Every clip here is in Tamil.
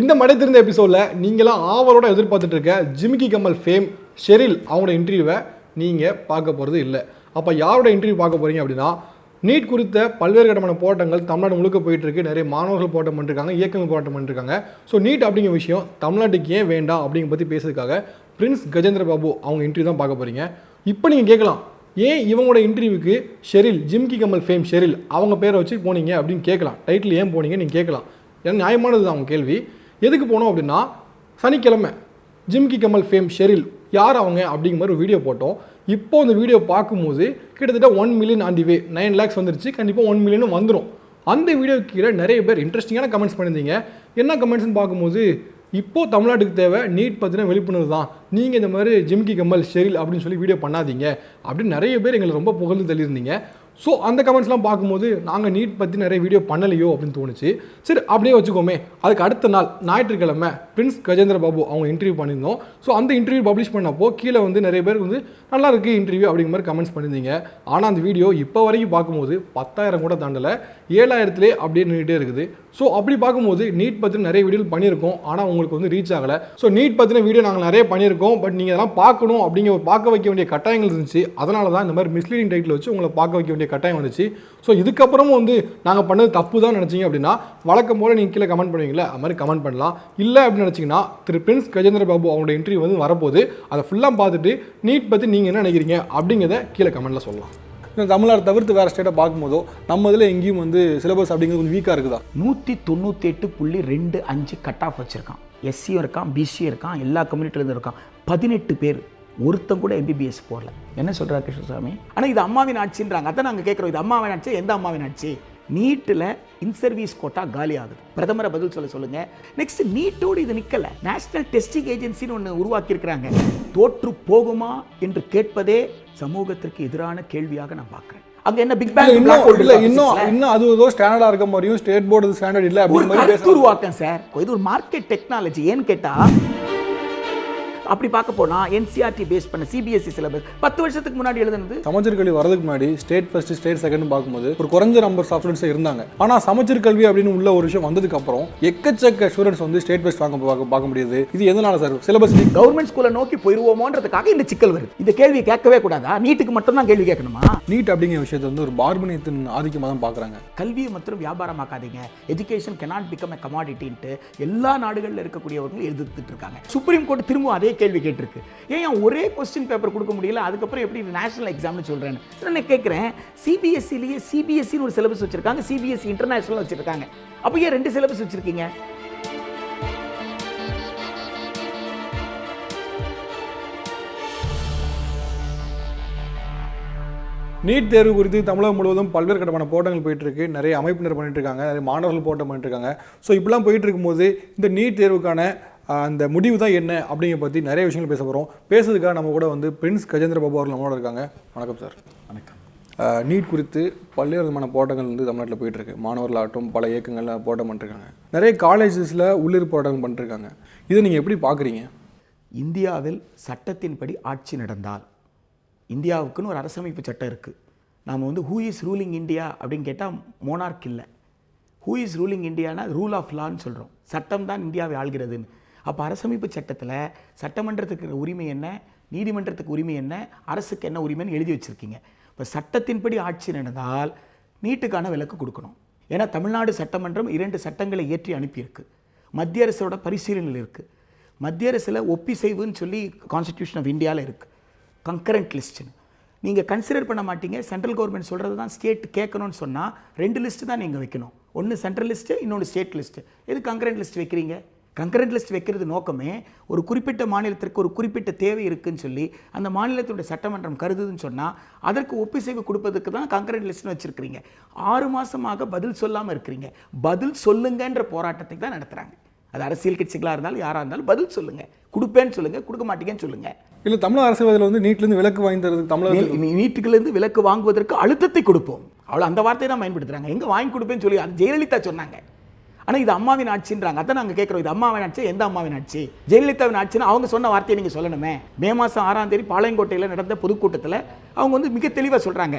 இந்த மடை திருந்த எபிசோடில் நீங்களாம் ஆவலோட எதிர்பார்த்துட்டு இருக்க ஜிமிக்கி கம்மல் ஃபேம் ஷெரில் அவங்களோட இன்டர்வியூவை நீங்கள் பார்க்க போகிறது இல்லை. அப்போ யாரோட இன்டர்வியூ பார்க்க போகிறீங்க அப்படின்னா, நீட் குறித்த பல்வேறு கட்டமான போராட்டங்கள் தமிழ்நாடு முழுக்க போயிட்டுருக்கு. நிறைய மாணவர்கள் போராட்டம் பண்ணிருக்காங்க, இயக்கங்கள் போராட்டம் பண்ணிருக்காங்க. ஸோ நீட் அப்படிங்கிற விஷயம் தமிழ்நாட்டுக்கு ஏன் வேண்டாம் அப்படிங்கிற பற்றி பேசுறதுக்காக பிரின்ஸ் கஜேந்திர பாபு அவங்க இன்டர்வியூ தான் பார்க்க போகிறீங்க. இப்போ நீங்கள் கேட்கலாம், ஏன் இவங்களோட இன்டர்வியூக்கு Sheryl Jimikki Kammal fame Sheryl அவங்க பேரை வச்சு போனீங்க அப்படின்னு கேட்கலாம். டைட்டில் ஏன் போனீங்க நீங்கள் கேட்கலாம். ஏன்னா நியாயமானது தான் அவங்க கேள்வி. எதுக்கு போனோம் அப்படின்னா, சனிக்கிழமை ஜிமிக்கி கம்மல் ஃபேம் ஷெரில் யார் அவங்க அப்படிங்கிற மாதிரி ஒரு வீடியோ போட்டோம். இப்போ அந்த வீடியோ பார்க்கும்போது கிட்டத்தட்ட 1 million on the way, 9 lakhs வந்துருச்சு. கண்டிப்பாக 1 மில்லியனும் வந்துடும். அந்த வீடியோக்கு கீழே நிறைய பேர் இன்ட்ரெஸ்டிங்கான கமெண்ட்ஸ் பண்ணியிருந்தீங்க. என்ன கமெண்ட்ஸ்னு பார்க்கும்போது, இப்போது தமிழ்நாட்டுக்கு தேவை நீட் பற்றின விழிப்புணர்வு தான், நீங்கள் இந்த மாதிரி ஜிமிக்கி கம்மல் ஷெரில் அப்படின்னு சொல்லி வீடியோ பண்ணாதீங்க அப்படின்னு நிறைய பேர் எங்களை ரொம்ப புகழ்ந்து தள்ளியிருந்தீங்க. ஸோ அந்த கமெண்ட்ஸ்லாம் பார்க்கும்போது நாங்கள் நீட் பற்றி நிறைய வீடியோ பண்ணலையோ அப்படின்னு தோணுச்சு. சரி, அப்படியே வச்சுக்கோமே. அதுக்கு அடுத்த நாள் ஞாயிற்றுக்கிழமை பிரின்ஸ் கஜேந்திர பாபு அவங்க இன்டர்வியூ பண்ணியிருந்தோம். ஸோ அந்த இன்டர்வியூ பப்ளிஷ் பண்ணப்போ கீழே வந்து நிறைய பேர் வந்து நல்லா இருக்குது இன்டர்வியூ அப்படிங்கிற மாதிரி கமெண்ட்ஸ் பண்ணியிருந்தீங்க. ஆனால் அந்த வீடியோ இப்போ வரைக்கும் பார்க்கும்போது 10,000 கூட தாண்டலை, 7,000 அப்படியே நின்றுட்டே இருக்குது. ஸோ அப்படி பார்க்கும்போது நீட் பற்றின நிறைய வீடியோ பண்ணியிருக்கோம், ஆனால் உங்களுக்கு வந்து ரீச் ஆகலை. ஸோ நீட் பற்றின வீடியோ நாங்கள் நிறைய பண்ணியிருக்கோம், பட் நீங்கள் அதெல்லாம் பார்க்கணும் அப்படிங்கிற பார்க்க வைக்க வேண்டிய கட்டாயங்கள் இருந்துச்சு. அதனால தான் இந்த மாதிரி மிஸ்லீடிங் டைட்டில் வச்சு உங்களை பார்க்க வைக்க வேண்டிய கட்டாயம் வந்துச்சு. ஸோ இதுக்கப்புறமும் வந்து நாங்கள் பண்ணது தப்பு தான் நினச்சிங்க அப்படின்னா, வழக்கம் போல் நீங்கள் கீழே கமெண்ட் பண்ணுவீங்களா, அது மாதிரி கமெண்ட் பண்ணலாம். இல்லை அப்படின்னு நினச்சிங்கன்னா, திரு பிரின்ஸ் கஜேந்திர பாபு அவங்களோட இன்டர்வியூ வந்து வரப்போது, அதை ஃபுல்லாக பார்த்துட்டு நீட் பற்றி நீங்கள் என்ன நினைக்கிறீங்க அப்படிங்கிறத கீழே கமெண்ட்டில் சொல்லலாம். தமிழ்நாடு தவிர்த்து வேறு ஸ்டேட்டை பார்க்கும்போதோ நம்ம இதில் எங்கேயும் வந்து சிலபஸ் அப்படிங்கிறது கொஞ்சம் வீக்காக இருக்குதா? 198.25 கட் ஆஃப் வச்சுருக்கான். எஸ்சியும் இருக்கான், பிசியும் இருக்கான், எல்லா கம்யூனிட்டிலேருந்து இருக்கான். 18 பேர், ஒருத்தம் கூட MBBS போடல. என்ன சொல்கிறார் கிருஷ்ணசாமி? ஆனால் இது அம்மாவின் ஆட்சின்றாங்க. அதான் நாங்கள் கேட்குறோம், இது அம்மாவின் ஆட்சி, எந்த அம்மாவின் ஆட்சி? நீட்டில் இன்சர்வீஸ் கோட்டா காலி ஆகுது. பிரதமரை பதில் சொல்லுங்க. நெக்ஸ்ட், நீட்டோடு இது நிற்கல. நேஷனல் டெஸ்டிங் ஏஜென்சின்னு ஒன்று உருவாக்கி இருக்கிறாங்க. தோற்று போகுமா என்று கேட்பதே சமூகத்திற்கு எதிரான கேள்வியாக நான் பார்க்குறேன். அங்க என்ன பிக் பேங் இன்னும் அது ஏதோ ஸ்டாண்டர்டா இருக்க மாதிரியும் ஸ்டேட் போர்டு ஸ்டாண்டர்ட் இல்ல அப்படி மாதிரி உருவாக்கம் சார். இது ஒரு மார்க்கெட் டெக்னாலஜி. ஏன்னு கேட்டா, அப்படி பார்க்க போனா NCERT பேஸ் பண்ண CBSE சிலபஸ் 10 வருஷத்துக்கு முன்னாடி எழுதுனது. சமச்சீர் கல்வி வரதுக்கு முன்னாடி ஸ்டேட் ஃபர்ஸ்ட் ஸ்டேட் செகண்ட் பார்க்கும்போது ஒரு குறைஞ்ச நம்பர் ஆஃப் ஸ்டூடெண்ட்ஸ் இருந்தாங்க. ஆனா சமச்சீர் கல்வி அப்படின்னு உள்ள ஒரு விஷயம் வந்ததுக்கு அப்புறம் எக்கச்சக்க ஸ்டூடெண்ட்ஸ் வந்து ஸ்டேட் ஃபர்ஸ்ட் பார்க்க முடியுது. இது எதனால சார்? சிலபஸ் கவர்மெண்ட் ஸ்கூலை நோக்கி போயிருவோமோன்றதுக்காக இந்த சிக்கல் வருது. இந்த கேள்வி கேட்கவே கூடாதா? நீட்டுக்கு மட்டும் தான் கேள்வி கேட்கணுமா? நீட் அப்படிங்கிற விஷயத்தை வந்து ஒரு பார்பனியத்தின் ஆதிக்கமாக தான் பார்க்குறாங்க. கல்வியை மற்றும் வியாபாரமாக்காதீங்க, education cannot become a commodity எல்லா நாடுகளில் இருக்கக்கூடியவர்கள் எதிர்த்துட்டு இருக்காங்க. சுப்ரீம் கோர்ட் திரும்ப அதே கேள்வி கேட்டிருக்கு. ஏன் ஒரே கொஸ்டின் பேப்பர் கொடுக்க முடியல? அதுக்கப்புறம் எப்படி நேஷனல் எக்ஸாம்னு சொல்றேன்னு நான் கேட்குறேன். CBSE-லயே CBSE-ன்னு ஒரு சிலபஸ் வச்சிருக்காங்க, CBSE இன்டர்நேஷனல் வச்சிருக்காங்க. அப்போ ஏன் 2 சிலபஸ் வச்சிருக்கீங்க? நீட் தேர்வு குறித்து தமிழகம் முழுவதும் பல்வேறு கட்டமான போராட்டங்கள் போயிட்டு இருக்கு. நிறைய அமைப்பினர் பண்ணிட்டு இருக்காங்க, நிறைய மாணவர்கள் போராட்டம் பண்ணிட்டு இருக்காங்க. ஸோ இப்படிலாம் போயிட்டு இருக்கும்போது இந்த நீட் தேர்வுக்கான அந்த முடிவு தான் என்ன அப்படிங்கிற பற்றி நிறைய விஷயங்கள் பேச போகிறோம். பேசுறதுக்காக நம்ம கூட வந்து பிரின்ஸ் கஜேந்திர பாபு அவர்கள் நம்மளோட இருக்காங்க. வணக்கம் சார். வணக்கம். நீட் குறித்து பல்வேறு விதமான போராட்டங்கள் வந்து தமிழ்நாட்டில் போயிட்டு இருக்கு. மாணவர்களாகட்டும் பல இயக்கங்கள்ல போராட்டம் பண்ணிருக்காங்க. நிறைய காலேஜஸில் உள்ளிரு போராட்டம் பண்ணிருக்காங்க. இதை நீங்கள் எப்படி பார்க்குறீங்க? இந்தியாவில் சட்டத்தின்படி ஆட்சி நடந்தால், இந்தியாவுக்குன்னு ஒரு அரசமைப்பு சட்டம் இருக்குது. நாம் வந்து ஹூ இஸ் ரூலிங் இந்தியா அப்படின்னு கேட்டால் மோனார்க் இல்லை. ஹூ இஸ் ரூலிங் இந்தியானா ரூல் ஆஃப் லான்னு சொல்கிறோம். சட்டம் தான் இந்தியாவை ஆள்கிறதுன்னு. அப்போ அரசமைப்பு சட்டத்தில் சட்டமன்றத்துக்கு உரிமை என்ன, நீதிமன்றத்துக்கு உரிமை என்ன, அரசுக்கு என்ன உரிமைன்னு எழுதி வச்சுருக்கீங்க. இப்போ சட்டத்தின்படி ஆட்சி நடந்தால் நீட்டுக்கான விலக்கு கொடுக்கணும். ஏன்னா தமிழ்நாடு சட்டமன்றம் 2 சட்டங்களை ஏற்றி அனுப்பியிருக்கு. மத்திய அரசோட பரிசீலனையில் இருக்குது. மத்திய அரசில் ஒப்பிசைவுன்னு சொல்லி கான்ஸ்டிடியூஷன் ஆஃப் இந்தியாவில் இருக்குது. கன்கரண்ட் லிஸ்ட்டுன்னு நீங்கள் கன்சிடர் பண்ண மாட்டீங்க. சென்ட்ரல் கவர்மெண்ட் சொல்கிறது தான் ஸ்டேட் கேட்கணும்னு சொன்னால் 2 லிஸ்ட்டு தான் நீங்கள் வைக்கணும். ஒன்று சென்ட்ரல் லிஸ்ட்டு, இன்னொன்று ஸ்டேட் லிஸ்ட்டு. எது கன்கரண்ட் லிஸ்ட் வைக்கிறீங்க? கன்கரண்ட் லிஸ்ட் வைக்கிறது நோக்கமே ஒரு குறிப்பிட்ட மாநிலத்திற்கு ஒரு குறிப்பிட்ட தேவை இருக்குதுன்னு சொல்லி அந்த மாநிலத்தினுடைய சட்டமன்றம் கருதுதுன்னு சொன்னால் அதற்கு ஒப்பிசைவு கொடுப்பதுக்கு தான் கன்கரண்ட் லிஸ்ட்னு வச்சுருக்கிறீங்க. 6 மாதமாக பதில் சொல்லாமல் இருக்கிறீங்க. பதில் சொல்லுங்கன்ற போராட்டத்தை தான் நடத்துகிறாங்க. அது அரசியல் கட்சிகளாக இருந்தாலும் யாராக இருந்தாலும் பதில் சொல்லுங்கள். கொடுப்பேன்னு சொல்லுங்கள், கொடுக்க மாட்டீங்கன்னு சொல்லுங்கள். இல்லை, தமிழக அரசியல் வந்து நீட்லேருந்து விலக்கு வாங்கி தமிழக நீட்டுலேருந்து விலக்கு வாங்குவதற்கு அழுத்தத்தை கொடுப்போம். அவ்வளோ அந்த வார்த்தையை தான் பயன்படுத்துகிறாங்க. எங்கே வாங்கி கொடுப்பேன்னு சொல்லி அது ஜெயலலிதா சொன்னாங்க. ஆனால் இது அம்மாவின் ஆட்சின்றாங்க. அதான் நாங்கள் கேட்குறோம், இது அம்மாவின் ஆட்சி, எந்த அம்மாவின் ஆட்சி? ஜெயலலிதாவின் ஆட்சின்னு அவங்க சொன்ன வார்த்தையை நீங்கள் சொல்லணுமே. மே மாதம் 6ஆம் தேதி பாளையங்கோட்டையில் நடந்த பொதுக்கூட்டத்தில் அவங்க வந்து மிக தெளிவாக சொல்கிறாங்க,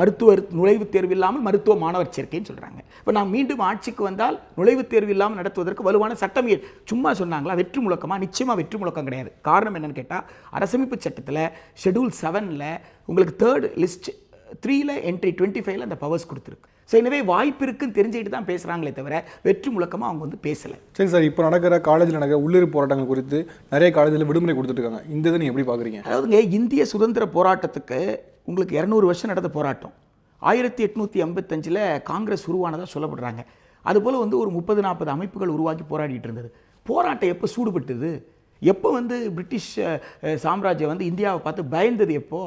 மருத்துவர் நுழைவுத் தேர்வு இல்லாமல் மருத்துவ மாணவர் சேர்க்கைன்னு சொல்கிறாங்க. இப்போ நான் மீண்டும் ஆட்சிக்கு வந்தால் நுழைவுத் தேர்வு இல்லாமல் நடத்துவதற்கு வலுவான சட்டம் சும்மா சொன்னாங்களா? வெற்று முழக்கமாக? நிச்சயமாக வெற்று முழக்கம் கிடையாது. காரணம் என்னன்னு கேட்டால், அரசமைப்பு சட்டத்தில் ஷெட்யூல் 7ல் உங்களுக்கு 3rd லிஸ்ட் 3ல் என்ட்ரி 25ல் அந்த பவர்ஸ் கொடுத்துருக்கு. ஸோ எனவே வாய்ப்பு இருக்குன்னு தெரிஞ்சுக்கிட்டு தான் பேசுகிறாங்களே தவிர வெற்று முழக்கமாக அவங்க வந்து பேசலை. சரி சார், இப்போ நடக்கிற காலேஜில் நடக்கிற உள்ளிருப்பு போராட்டங்கள் குறித்து நிறைய காலேஜில் விடுமுறை கொடுத்துட்ருக்காங்க. இந்த இதை நீங்கள் எப்படி பார்க்குறீங்க? அதாவதுங்க, இந்திய சுதந்திர போராட்டத்துக்கு உங்களுக்கு 200 வருஷம் நடந்த போராட்டம். 1855ல் காங்கிரஸ் உருவானதாக சொல்லப்படுறாங்க. அதுபோல் வந்து ஒரு 30-40 அமைப்புகள் உருவாக்கி போராடிட்டு இருந்தது. போராட்டம் எப்போ சூடுபட்டுது? எப்போ வந்து பிரிட்டிஷ் சாம்ராஜ்யம் வந்து இந்தியாவை பார்த்து பயந்தது? எப்போ?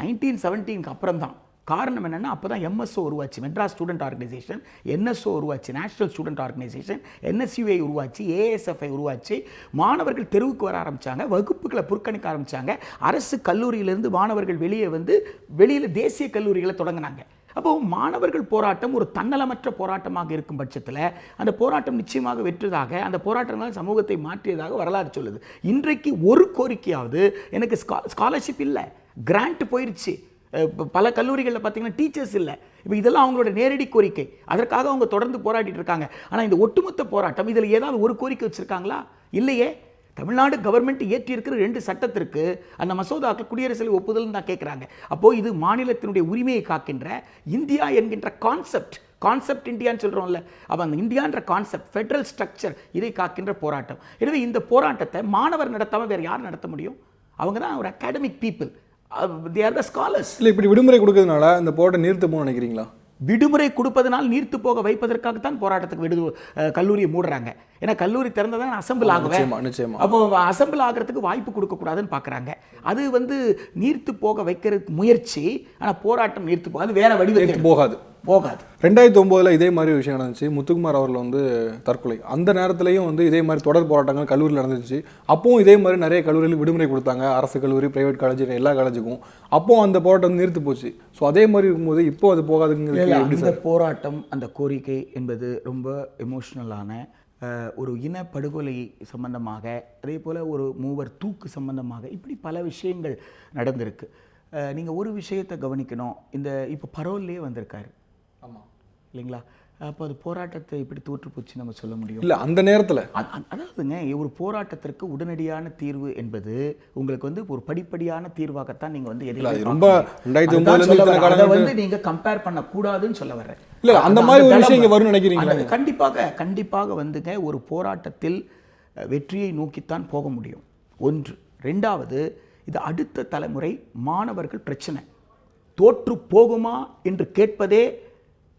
1917க்கு அப்புறம் தான். காரணம் என்னென்னா, அப்போ தான் எம்எஸ்ஓ உருவாச்சு, மெட்ராஸ் ஸ்டூடெண்ட் ஆர்கனைசேஷன், என்எஸ்ஓ உருவாச்சு, நேஷனல் ஸ்டூடெண்ட் ஆர்கனைசேஷன், என்எஸ்யூஐ உருவாச்சு, ஏஎஸ்எஃப்ஐ உருவாச்சு. மாணவர்கள் தெருவுக்கு வர ஆரம்பித்தாங்க, வகுப்புகளை புறக்கணிக்க ஆரம்பித்தாங்க. அரசு கல்லூரியிலிருந்து மாணவர்கள் வெளியில் தேசிய கல்லூரிகளை தொடங்கினாங்க. அப்போது மாணவர்கள் போராட்டம் ஒரு தன்னலமற்ற போராட்டமாக இருக்கும் பட்சத்தில் அந்த போராட்டம் நிச்சயமாக வெற்றதாக, அந்த போராட்டங்களால் சமூகத்தை மாற்றியதாக வரலாறு சொல்லுது. இன்றைக்கு ஒரு கோரிக்கையாவது, எனக்கு ஸ்காலர்ஷிப் இல்லை, கிராண்ட் போயிடுச்சு, பல கல்லூரிகளில் பார்த்தீங்கன்னா டீச்சர்ஸ் இல்லை, இப்போ இதெல்லாம் அவங்களோட நேரடி கோரிக்கை. அதற்காக அவங்க தொடர்ந்து போராடிட்டு இருக்காங்க. ஆனால் இந்த ஒட்டுமொத்த போராட்டம் இதில் ஏதாவது ஒரு கோரிக்கை வச்சுருக்காங்களா? இல்லையே. தமிழ்நாடு கவர்மெண்ட் இயற்றி இருக்கிற 2 சட்டத்திற்கு அந்த மசோதாக்கள் குடியரசில் ஒப்புதல் தான் கேட்குறாங்க. அப்போது இது மாநிலத்தினுடைய உரிமையை காக்கின்ற இந்தியா என்கின்ற கான்செப்ட் இந்தியான்னு சொல்கிறோம்ல, அப்போ அந்த இந்தியான்ற கான்செப்ட், ஃபெடரல் ஸ்ட்ரக்சர், இதை காக்கின்ற போராட்டம். எனவே இந்த போராட்டத்தை மாணவர் நடத்தாமல் வேறு யார் நடத்த முடியும்? அவங்க தான் ஒரு academic people, they are the scholars. இல்லை, இப்படி விடுமுறை கொடுக்கறதுனால இந்த போராட்டம் நீர்த்து போகணும்னு நினைக்கிறீங்களா? விடுமுறை கொடுப்பதனால் நீர்த்து போக வைப்பதற்காகத்தான் போராட்டத்துக்கு கல்லூரியை மூடுறாங்க. ஏன்னா கல்லூரி திறந்ததான் அசம்பிள் ஆகுவேன். அப்போ அசம்பிள் ஆகிறதுக்கு வாய்ப்பு கொடுக்கக்கூடாதுன்னு பார்க்குறாங்க. அது வந்து நீர்த்து போக வைக்கிறதுக்கு முயற்சி. ஆனால் போராட்டம் நீர்த்து போகாது, வேற வடிவத்தில் போகாது. 2009 இதே மாதிரி விஷயம் நடந்துச்சு. முத்துக்குமார் அவர்கள் வந்து தற்கொலை. அந்த நேரத்திலையும் வந்து இதே மாதிரி தொடர் போராட்டங்கள் கல்லூரியில் நடந்துச்சு. அப்பவும் இதே மாதிரி நிறைய கல்லூரியில் விடுமுறை கொடுத்தாங்க, அரசு கல்லூரி, பிரைவேட் காலேஜ், எல்லா காலேஜுக்கும். அப்போ அந்த போராட்டம் நீர்த்து போச்சு. ஸோ அதே மாதிரி இருக்கும்போது இப்போ அது போகாதுங்கிறது. அந்த போராட்டம், அந்த கோரிக்கை என்பது ரொம்ப எமோஷ்னலான ஒரு இனப்படுகொலை சம்பந்தமாக, அதே போல் ஒரு மூவர் தூக்கு சம்பந்தமாக, இப்படி பல விஷயங்கள் நடந்திருக்கு. நீங்கள் ஒரு விஷயத்தை கவனிக்கணும். இப்போ பரோல்லே வந்திருக்காரு. ஆமாம் இல்லைங்களா? அப்போ அது போராட்டத்தை இப்படி தோற்றுப்போச்சு நம்ம சொல்ல முடியும்? இல்லை, அந்த நேரத்தில் அதாவதுங்க, ஒரு போராட்டத்திற்கு உடனடியான தீர்வு என்பது உங்களுக்கு வந்து ஒரு படிப்படியான தீர்வாகத்தான் நீங்கள் வந்து ரொம்ப வந்து நீங்கள் கம்பேர் பண்ணக்கூடாதுன்னு சொல்ல வர்றேன். இல்லை, அந்த மாதிரி ஒரு விஷயம் இங்கே வரும்னு நினைக்கிறீங்களா? கண்டிப்பாக வந்துங்க, ஒரு போராட்டத்தில் வெற்றியை நோக்கித்தான் போக முடியும். ஒன்று. 2வது, இது அடுத்த தலைமுறை மாணவர்கள் பிரச்சனை. தோற்று போகுமா என்று கேட்பதே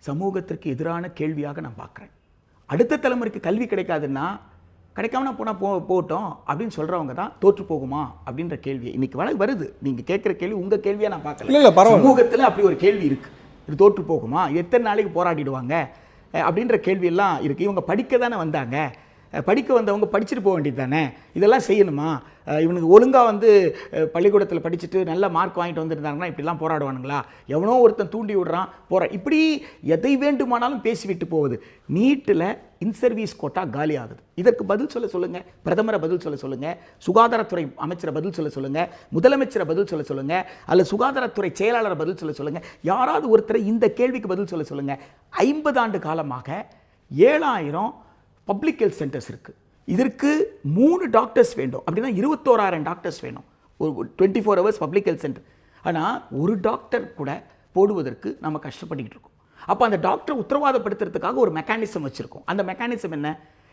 சமூகத்திற்கு எதிரான கேள்வியாக நான் பார்க்குறேன். அடுத்த தலைமுறைக்கு கல்வி கிடைக்காதுன்னா, கிடைக்காம போனால் போகட்டும் அப்படின்னு சொல்கிறவங்க தான் தோற்று போகுமா அப்படின்ற கேள்வி இன்னைக்கு வருது. நீங்கள் கேட்குற கேள்வி உங்கள் கேள்வியாக நான் பார்க்கல. சமூகத்தில் அப்படி ஒரு கேள்வி இருக்குது. இது தோற்று போகுமா, எத்தனை நாளைக்கு போராடிடுவாங்க அப்படின்ற கேள்வியெல்லாம் இருக்குது. இவங்க படிக்க தானே வந்தாங்க, படிக்க வந்தவங்க படிச்சுட்டு போக வேண்டியது தானே, இதெல்லாம் செய்யணுமா? இவனுக்கு ஒழுங்காக வந்து பள்ளிக்கூடத்தில் படிச்சுட்டு நல்ல மார்க் வாங்கிட்டு வந்துருந்தாங்கன்னா இப்படிலாம் போராடுவானுங்களா? எவனோ ஒருத்தன் தூண்டி விடுறான் இப்படி எதை வேண்டுமானாலும் பேசிவிட்டு போகுது. நீட்டில் இன்சர்வீஸ் கோட்டா காலி ஆகுது. இதற்கு பதில் சொல்ல சொல்லுங்கள். பிரதமரை பதில் சொல்ல சொல்லுங்கள், சுகாதாரத்துறை அமைச்சரை பதில் சொல்ல சொல்லுங்கள், முதலமைச்சரை பதில் சொல்ல சொல்லுங்கள், அல்லது சுகாதாரத்துறை செயலாளரை பதில் சொல்ல சொல்லுங்கள். யாராவது ஒருத்தரை இந்த கேள்விக்கு பதில் சொல்ல சொல்லுங்கள். 50 ஆண்டு காலமாக 7000 பப்ளிக் ஹெல்த் சென்டர்ஸ் இருக்குது. இதற்கு 3 டாக்டர்ஸ் வேண்டும், அப்படின்னா 21,000 டாக்டர்ஸ் வேணும். ஒரு 24 ஹவர்ஸ் பப்ளிக் ஹெல்த் சென்டர். ஆனால் ஒரு டாக்டர் கூட போடுவதற்கு நம்ம கஷ்டப்பட்டுக்கிட்டு இருக்கோம். அப்போ அந்த டாக்டரை உத்தரவாதப்படுத்துறதுக்காக ஒரு மெக்கானிசம் வச்சுருக்கோம். அந்த மெக்கானிசம் என்ன?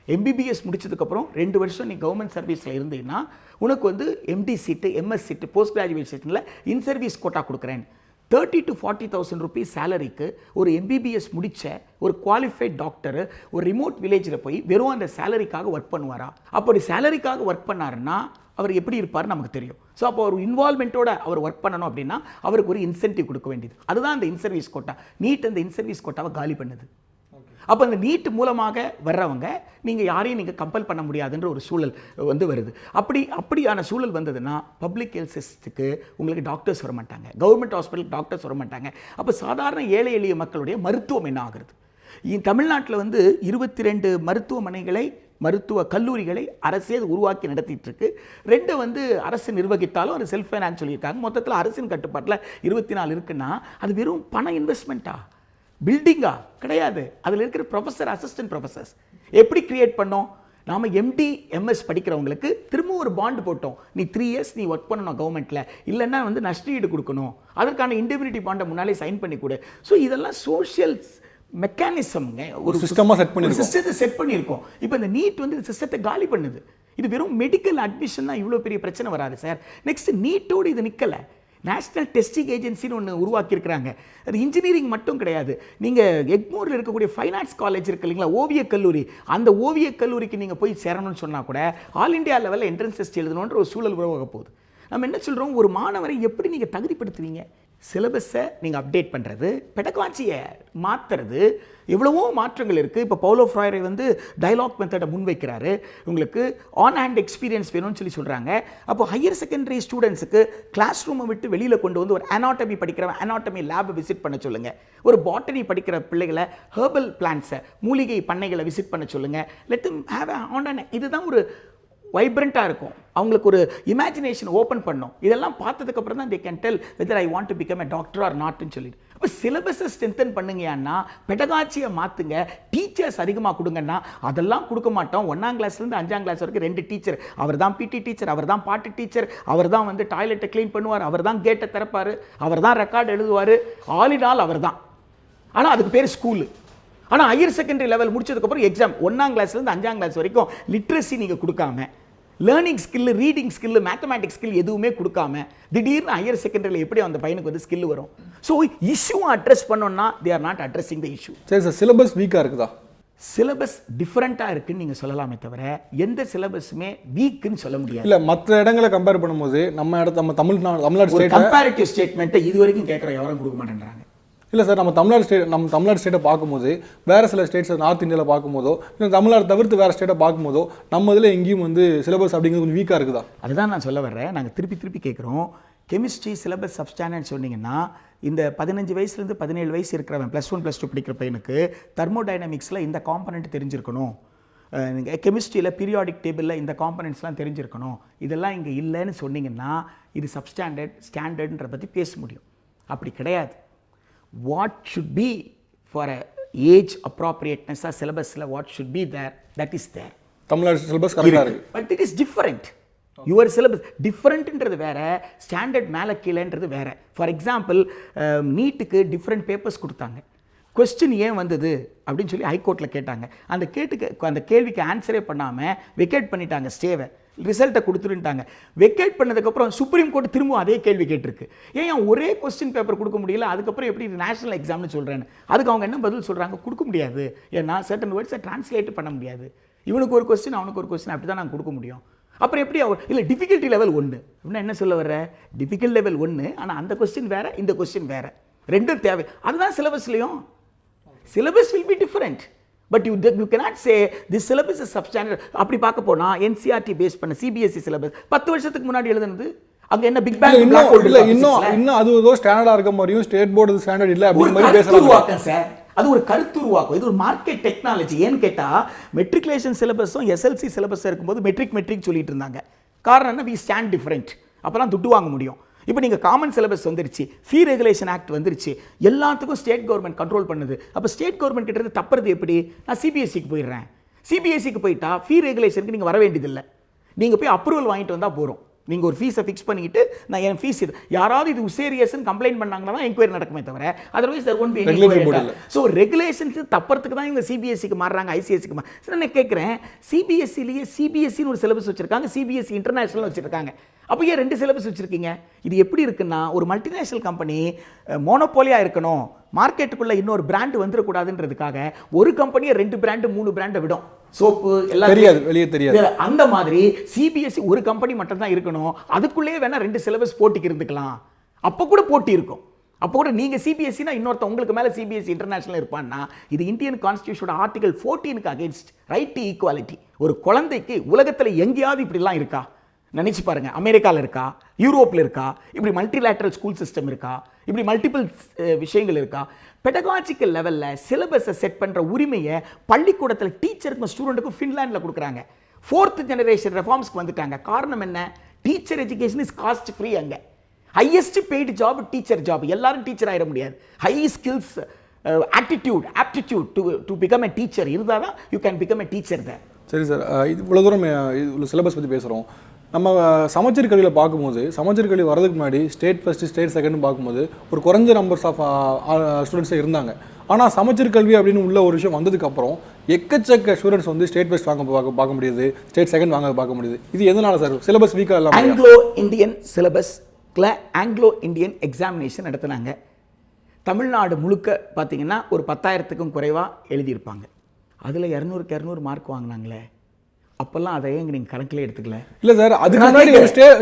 MBBS முடிச்சதுக்கப்புறம் 2 வருஷம் நீ கவர்மெண்ட் சர்வீஸில் இருந்தீங்கன்னா உனக்கு வந்து MD சீட்டு, MS சீட்டு, போஸ்ட் கிராஜுவேட் சீட்டில் இன்சர்வீஸ் கோட்டா கொடுக்குறேன். 30,000 to 40,000 rupees சேலரிக்கு ஒரு MBBS முடித்த ஒரு குவாலிஃபைட் டாக்டர் ஒரு ரிமோட் வில்லேஜில் போய் வெறும் அந்த சேலரிக்காக ஒர்க் பண்ணுவாரா? அப்படி சேலரிக்காக ஒர்க் பண்ணாருன்னா அவர் எப்படி இருப்பார் நமக்கு தெரியும். ஸோ அப்போ ஒரு இன்வால்மெண்ட்டோட அவர் ஒர்க் பண்ணணும் அப்படின்னா அவருக்கு ஒரு இன்சென்டிவ் கொடுக்க வேண்டியது. அதுதான் அந்த இன்சர்வீஸ் கோட்டா. நீட் அந்த இன்சர்வீஸ் கோட்டாவை காலி பண்ணுது. அப்போ அந்த நீட் மூலமாக வர்றவங்க நீங்கள் யாரையும் நீங்கள் கம்பல் பண்ண முடியாதுன்ற ஒரு சூழல் வந்து வருது. அப்படியான சூழல் வந்ததுன்னா பப்ளிக் ஹெல்த் சிஸ்டத்துக்கு உங்களுக்கு டாக்டர்ஸ் வர மாட்டாங்க, கவர்மெண்ட் ஹாஸ்பிட்டலுக்கு டாக்டர்ஸ் வர மாட்டாங்க. அப்போ சாதாரண ஏழை எளிய மக்களுடைய மருத்துவம் என்ன ஆகுறது? தமிழ்நாட்டில் வந்து 22 மருத்துவ கல்லூரிகளை அரசே உருவாக்கி நடத்திட்டு இருக்கு. 2 வந்து அரசு நிர்வகித்தாலும் அது செல்ஃப் ஃபைனான்ஸ் சொல்லியிருக்காங்க. மொத்தத்தில் அரசின் கட்டுப்பாட்டில் 24 இருக்குன்னா அது வெறும் பண இன்வெஸ்ட்மெண்ட்டா, பில்டிங்கா? கிடையாது. அதில் இருக்கிற ப்ரொஃபஸர், அசிஸ்டன்ட் ப்ரொஃபஸர்ஸ் எப்படி கிரியேட் பண்ணோம்? நாம் MD MS படிக்கிறவங்களுக்கு திரும்ப ஒரு பாண்ட் போட்டோம். நீ 3 இயர்ஸ் நீ ஒர்க் பண்ணணும் கவர்மெண்ட்டில், இல்லைன்னா வந்து நஷ்டஈடு கொடுக்கணும், அதற்கான இண்டிவிஜுவலிட்டி பாண்டை முன்னாலே சைன் பண்ணி கொடு. ஸோ இதெல்லாம் சோஷியல் மெக்கானிசம்ங்க. ஒரு சிஸ்டத்தை செட் பண்ணியிருக்கோம். இப்போ இந்த நீட் வந்து சிஸ்டத்தை காலி பண்ணுது. இது வெறும் மெடிக்கல் அட்மிஷன் தான் இவ்வளோ பெரிய பிரச்சனை வராது சார். நெக்ஸ்ட் நீட்டோடு இது நிற்கலை. நேஷனல் டெஸ்டிங் ஏஜென்சின்னு ஒன்று உருவாக்கியிருக்கிறாங்க. அது இன்ஜினியரிங் மட்டும் கிடையாது. நீங்கள் எக்மோரில் இருக்கக்கூடிய ஃபைன் ஆர்ட்ஸ் காலேஜ் இருக்கு இல்லைங்களா, ஓவியக் கல்லூரி, அந்த ஓவியக் கல்லூரிக்கு நீங்கள் போய் சேரணும்னு சொன்னால் கூட ஆல் இண்டியா லெவலில் என்ட்ரன்ஸ் டெஸ்ட் எழுதணுன்ற ஒரு சூழல் உருவாக போகுது. நம்ம என்ன சொல்கிறோம், ஒரு மாணவரை எப்படி நீங்கள் தகுதிப்படுத்துவீங்க? சிலபஸை நீங்கள் அப்டேட் பண்ணுறது, பெடகாலஜியை மாற்றுறது, எவ்வளவோ மாற்றங்கள் இருக்குது. இப்போ பவுலோ ஃப்ராயரை வந்து டயலாக் மெத்தடை முன்வைக்கிறாரு. உங்களுக்கு ஆன் ஹேண்ட் எக்ஸ்பீரியன்ஸ் வேணும்னு சொல்கிறாங்க. அப்போ ஹையர் செகண்டரி ஸ்டூடெண்ட்ஸுக்கு கிளாஸ் ரூமை விட்டு வெளியில் கொண்டு வந்து ஒரு அனாட்டமி படிக்கிறவன் அனாட்டமி லேபை விசிட் பண்ண சொல்லுங்கள். ஒரு பாட்டனி படிக்கிற பிள்ளைகளை ஹெர்பல் பிளான்ட்ஸை, மூலிகை பண்ணைகளை விசிட் பண்ண சொல்லுங்கள். Let them have on. இதுதான் ஒரு வைப்ரண்ட்டாக இருக்கும். அவங்களுக்கு ஒரு இமேஜினேஷன் ஓப்பன் பண்ணும். இதெல்லாம் பார்த்ததுக்கப்புறம் தான் they can tell whether I want to become a doctor or நாட்னு சொல்லிட்டு. அப்போ சிலபஸை ஸ்ட்ரென்தன் பண்ணுங்கன்னா, பெடகாலஜியை மாற்றுங்க, டீச்சர்ஸ் அதிகமாக கொடுங்கன்னா, அதெல்லாம் கொடுக்க மாட்டோம். 1ஆம் கிளாஸ்லேருந்து 5ஆம் கிளாஸ் வரைக்கும் 2 டீச்சர், அவர் தான் PT டீச்சர், அவர் தான் பாட்டு டீச்சர், அவர் தான் வந்து டாய்லெட்டை க்ளீன் பண்ணுவார், அவர் தான் கேட்டை திறப்பார், அவர் தான் ரெக்கார்டு எழுதுவார், ஆல் இன் ஆல் அவர் தான். ஆனால் அதுக்கு பேர் ஸ்கூலு. ஆனால் ஹையர் செகண்டரி லெவல் முடிச்சதுக்கப்புறம் எக்ஸாம் 1ஆம் கிளாஸ்லேருந்து 5ஆம் கிளாஸ் வரைக்கும் லிட்ரஸி நீங்கள் கொடுக்காம, learning skill, reading skill, mathematics skill எதுவுமே கொடுக்காம திடீர்னு ஹையர் செகண்டரியில் எப்படி அந்த பையனுக்கு வந்து ஸ்கில் வரும்? ஸோ இஷ்யூ அட்ரஸ் பண்ணோம்னா they are not addressing the issue. சரி சார், சிலபஸ் வீக்காக இருக்குதா? சிலபஸ் டிஃப்ரெண்ட்டாக இருக்குன்னு நீங்கள் சொல்லலாமே தவிர எந்த சிலபஸுமே வீக்குன்னு சொல்ல முடியாது. இல்லை, மற்ற இடங்களை கம்பேர் பண்ணும்போது நம்ம தமிழ்நாடு கம்பேரிட்டிவ் ஸ்டேட்மெண்ட்டை இது வரைக்கும் கேட்குற யாரும் கொடுக்க மாட்டேன்றாங்க. இல்லை சார், நம்ம தமிழ்நாடு ஸ்டேட்டை பார்க்கும்போது வேறு சில ஸ்டேட்ஸ் நார்த் இந்தியாவில் பார்க்கும்போதோ, இல்லை தமிழ்நாடு தவிர்த்து வேறு ஸ்டேட்டை பார்க்கும்போதோ நம்ம இதில் எங்கேயும் வந்து சிலபஸ் அப்படிங்கிறது கொஞ்சம் வீக்காக இருக்குதா? அதுதான் நான் சொல்ல வர்றேன். நாங்கள் திருப்பி கேட்குறோம். கெமிஸ்ட்ரி சிலபஸ் சப்ஸ்டாண்டர்ட் சொன்னீங்கன்னா, இந்த 15 வயசுலேருந்து 17 வயசு இருக்கிறவன் +1 +2 படிக்கிற பையனுக்கு தெர்மோடைனமிக்ஸில் இந்த காம்பனண்ட் தெரிஞ்சிருக்கணும், கெமிஸ்ட்ரியில் பீரியாடிக் டேபிளில் இந்த காம்பனண்ட்ஸ்லாம் தெரிஞ்சிருக்கணும். இதெல்லாம் இங்கே இல்லைன்னு சொன்னீங்கன்னா இது ஸ்டாண்டர்ட்ன்ற பற்றி பேச முடியும். அப்படி கிடையாது. What should be for a age appropriateness or syllabus, what should be there, that is there. Tamil Nadu syllabus கரெக்டாக இருக்கு. But it is different. Your syllabus differentன்றது வேற, ஸ்டாண்டர்ட் மேலே கீழேன்றது வேற. ஃபார் எக்ஸாம்பிள், நீட்டுக்கு டிஃப்ரெண்ட் பேப்பர்ஸ் கொடுத்தாங்க. கொஸ்டின் ஏன் வந்தது அப்படின்னு சொல்லி ஹைகோர்ட்டில் கேட்டாங்க. அந்த கேள்விக்கு ஆன்சரே பண்ணாமல் வெக்கேட் பண்ணிட்டாங்க ஸ்டேவை. ரிசல்ட்டை கொடுத்துருட்டாங்க. வெக்கேட் பண்ணதுக்கப்புறம் சுப்ரீம் கோர்ட் திரும்ப அதே கேள்வி கேட்டிருக்கு. ஏன் ஒரே கொஸ்டின் பேப்பர் கொடுக்க முடியல, அதுக்கப்புறம் எப்படி நேஷனல் எக்ஸாம்னு சொல்கிறேன்னு. அதுக்கு அவங்க என்ன பதில் சொல்கிறாங்க, கொடுக்க முடியாது, ஏன்னா சர்டன் வேர்ட்ஸை டிரான்ஸ்லேட் பண்ண முடியாது. இவனுக்கு ஒரு கொஸ்டின் அவனுக்கு ஒரு கொஸ்டின் அப்படி தான் நாங்கள் கொடுக்க முடியும். அப்புறம் எப்படி இல்லை டிஃபிகல்ட்டி லெவல் 1 அப்படின்னா என்ன சொல்ல வர்ற, டிஃபிகல்ட் லெவல் 1, ஆனால் அந்த கொஸ்டின் வேறு இந்த கொஸ்டின் வேறு, ரெண்டும் தேவை. அதுதான் சிலபஸ்லையும். Syllabus will be different. But you cannot say this syllabus is substandard. அப்படி பார்க்க போனா NCERT பேஸ் பண்ண CBSE சிலபஸ் 10 வருஷத்துக்கு முன்னாடி எழுதுனது அங்க என்ன பிக் பேங் இன்னும் அது ஏதோ ஸ்டாண்டர்டா இருக்க மாதிரியும் ஸ்டேட் போர்டு ஸ்டாண்டர்ட் இல்ல அப்படி மாதிரி பேசறாங்க சார். அது ஒரு கருத்து உருவாக்கும். இது ஒரு மார்க்கெட் டெக்னாலஜி. ஏன்னு கேட்டா மெட்ரிகுலேஷன் சிலபஸும் SLC சிலபஸ் இருக்கும்போது மெட்ரிக் சொல்லிட்டு இருந்தாங்க. காரணம் என்ன, we stand different. அப்பதான் துட்டு வாங்க முடியும். இப்போ நீங்கள் காமன் சிலபஸ் வந்துருச்சு, ஃபீ ரெகுலேஷன் ஆக்ட் வந்துருச்சு, எல்லாத்துக்கும் ஸ்டேட் கவர்மெண்ட் கண்ட்ரோல் பண்ணுது. அப்போ ஸ்டேட் கவர்மெண்ட் கிட்ட தப்புறது எப்படி, நான் CBSEக்கு போயிடுறேன். CBSEக்கு போயிட்டா ஃபீ ரெகுலேஷனுக்கு நீங்கள் வர வேண்டியதில்லை, நீங்கள் போய் அப்ரூவல் வாங்கிட்டு வந்தால் போகிறோம். நீங்கள் ஒரு ஃபீஸை ஃபிக்ஸ் பண்ணிக்கிட்டு நான் என் ஃபீஸ் இது யாராவது இது உசேரியஸ்ன்னு கம்ப்ளைண்ட் பண்ணாங்கன்னா தான் என்கொயரி நடக்குமே தவிர otherwise there won't be any inquiry. So regulations தப்புறதுக்கு தான் இவங்க CBSEக்கு மாறுறாங்க, ICSEக்கு மாறு. சரி, நான் கேட்குறேன், CBSEலேயே CBSEன்னு ஒரு சிலபஸ் வச்சுருக்காங்க, CBSE இன்டர்நேஷனல் வச்சுருக்காங்க. அப்போ ஏன் 2 சிலபஸ் வச்சுருக்கீங்க? இது எப்படி இருக்குன்னா, ஒரு மல்டிநேஷனல் கம்பெனி மோனோபோலியாக இருக்கணும், மார்க்கெட்டுக்குள்ளே இன்னொரு பிராண்டு வந்துடக்கூடாதுன்றதுக்காக ஒரு கம்பெனியை 2 பிராண்டு 3 பிராண்டை விடும். சோப்பு எல்லாம் தெரியாது, வெளியே தெரியாது. அந்த மாதிரி CBSE ஒரு கம்பெனி மட்டும் தான் இருக்கணும், அதுக்குள்ளேயே வேணா 2 சிலபஸ் போட்டிக்கு இருந்துக்கலாம். அப்போ கூட போட்டி இருக்கும். அப்போ கூட நீங்கள் CBSEனா இன்னொருத்த உங்களுக்கு மேலே CBSE இன்டர்நேஷனல் இருப்பான்னா, இது இந்தியன் கான்ஸ்டியூஷனோட ஆர்டிகல் 14க்கு அகேன்ஸ்ட். Right to equality. ஒரு குழந்தைக்கு உலகத்தில் எங்கேயாவது இப்படிலாம் இருக்கா? நினைச்சு பாருங்க. அமெரிக்காவில் இருக்கா, யூரோப்பில் இருக்கா, இப்படி மல்டிலேட்ரல் ஸ்கூல் சிஸ்டம் இருக்கா? இப்படி மல்டிபிள் விஷயங்கள் இருக்கா? பெடகாஜிக்கல் லெவலில் சிலபஸை செட் பண்ணுற உரிமையை பள்ளிக்கூடத்தில் டீச்சருக்கும் ஸ்டூடெண்ட்டுக்கும் ஃபின்லாண்டில் கொடுக்குறாங்க. 4th ஜெனரேஷன் ரெஃபார்ம்ஸ்க்கு வந்துட்டாங்க. காரணம் என்ன? Teacher education is cost free. அங்கே highest paid job teacher job. எல்லாரும் டீச்சர் ஆயிட முடியாது. High skills, attitude, aptitude to become a teacher இருந்தால் தான் you can become a teacher தான். சரி சார், இது இவ்வளோ தூரம் இவ்வளோ சிலபஸ் பற்றி பேசுகிறோம். நம்ம சமச்சீர் கல்வியில் பார்க்கும்போது, சமச்சீர் கல்வி வரதுக்கு முன்னாடி ஸ்டேட் ஃபஸ்ட்டு ஸ்டேட் செகண்ட்னு பார்க்கும்போது ஒரு குறைஞ்ச நம்பர்ஸ் ஆஃப் ஸ்டூடெண்ட்ஸே இருந்தாங்க. ஆனால் சமச்சீர் கல்வி அப்படின்னு உள்ள ஒரு விஷயம் வந்ததுக்கப்புறம் எக்கச்சக்க ஸ்டூடெண்ட்ஸ் வந்து ஸ்டேட் ஃபஸ்ட் பார்க்க முடியுது, ஸ்டேட் செகண்ட் பார்க்க முடியுது. இது எதனால சார்? சிலபஸ் வீக்காக இல்லாமல் ஆங்கிலோ இந்தியன் சிலபஸில் ஆங்கிலோ இந்தியன் எக்ஸாமினேஷன் நடத்துனாங்க. தமிழ்நாடு முழுக்க பார்த்தீங்கன்னா ஒரு 10,000க்கும் குறைவாக எழுதியிருப்பாங்க. அதில் 200க்கு 200 மார்க் வாங்கினாங்களே. அப்போல்லாம் அதை ஏங்க நீங்கள் கணக்கில் எடுத்துக்கல? இல்லை சார், அதுக்கு முன்னாடி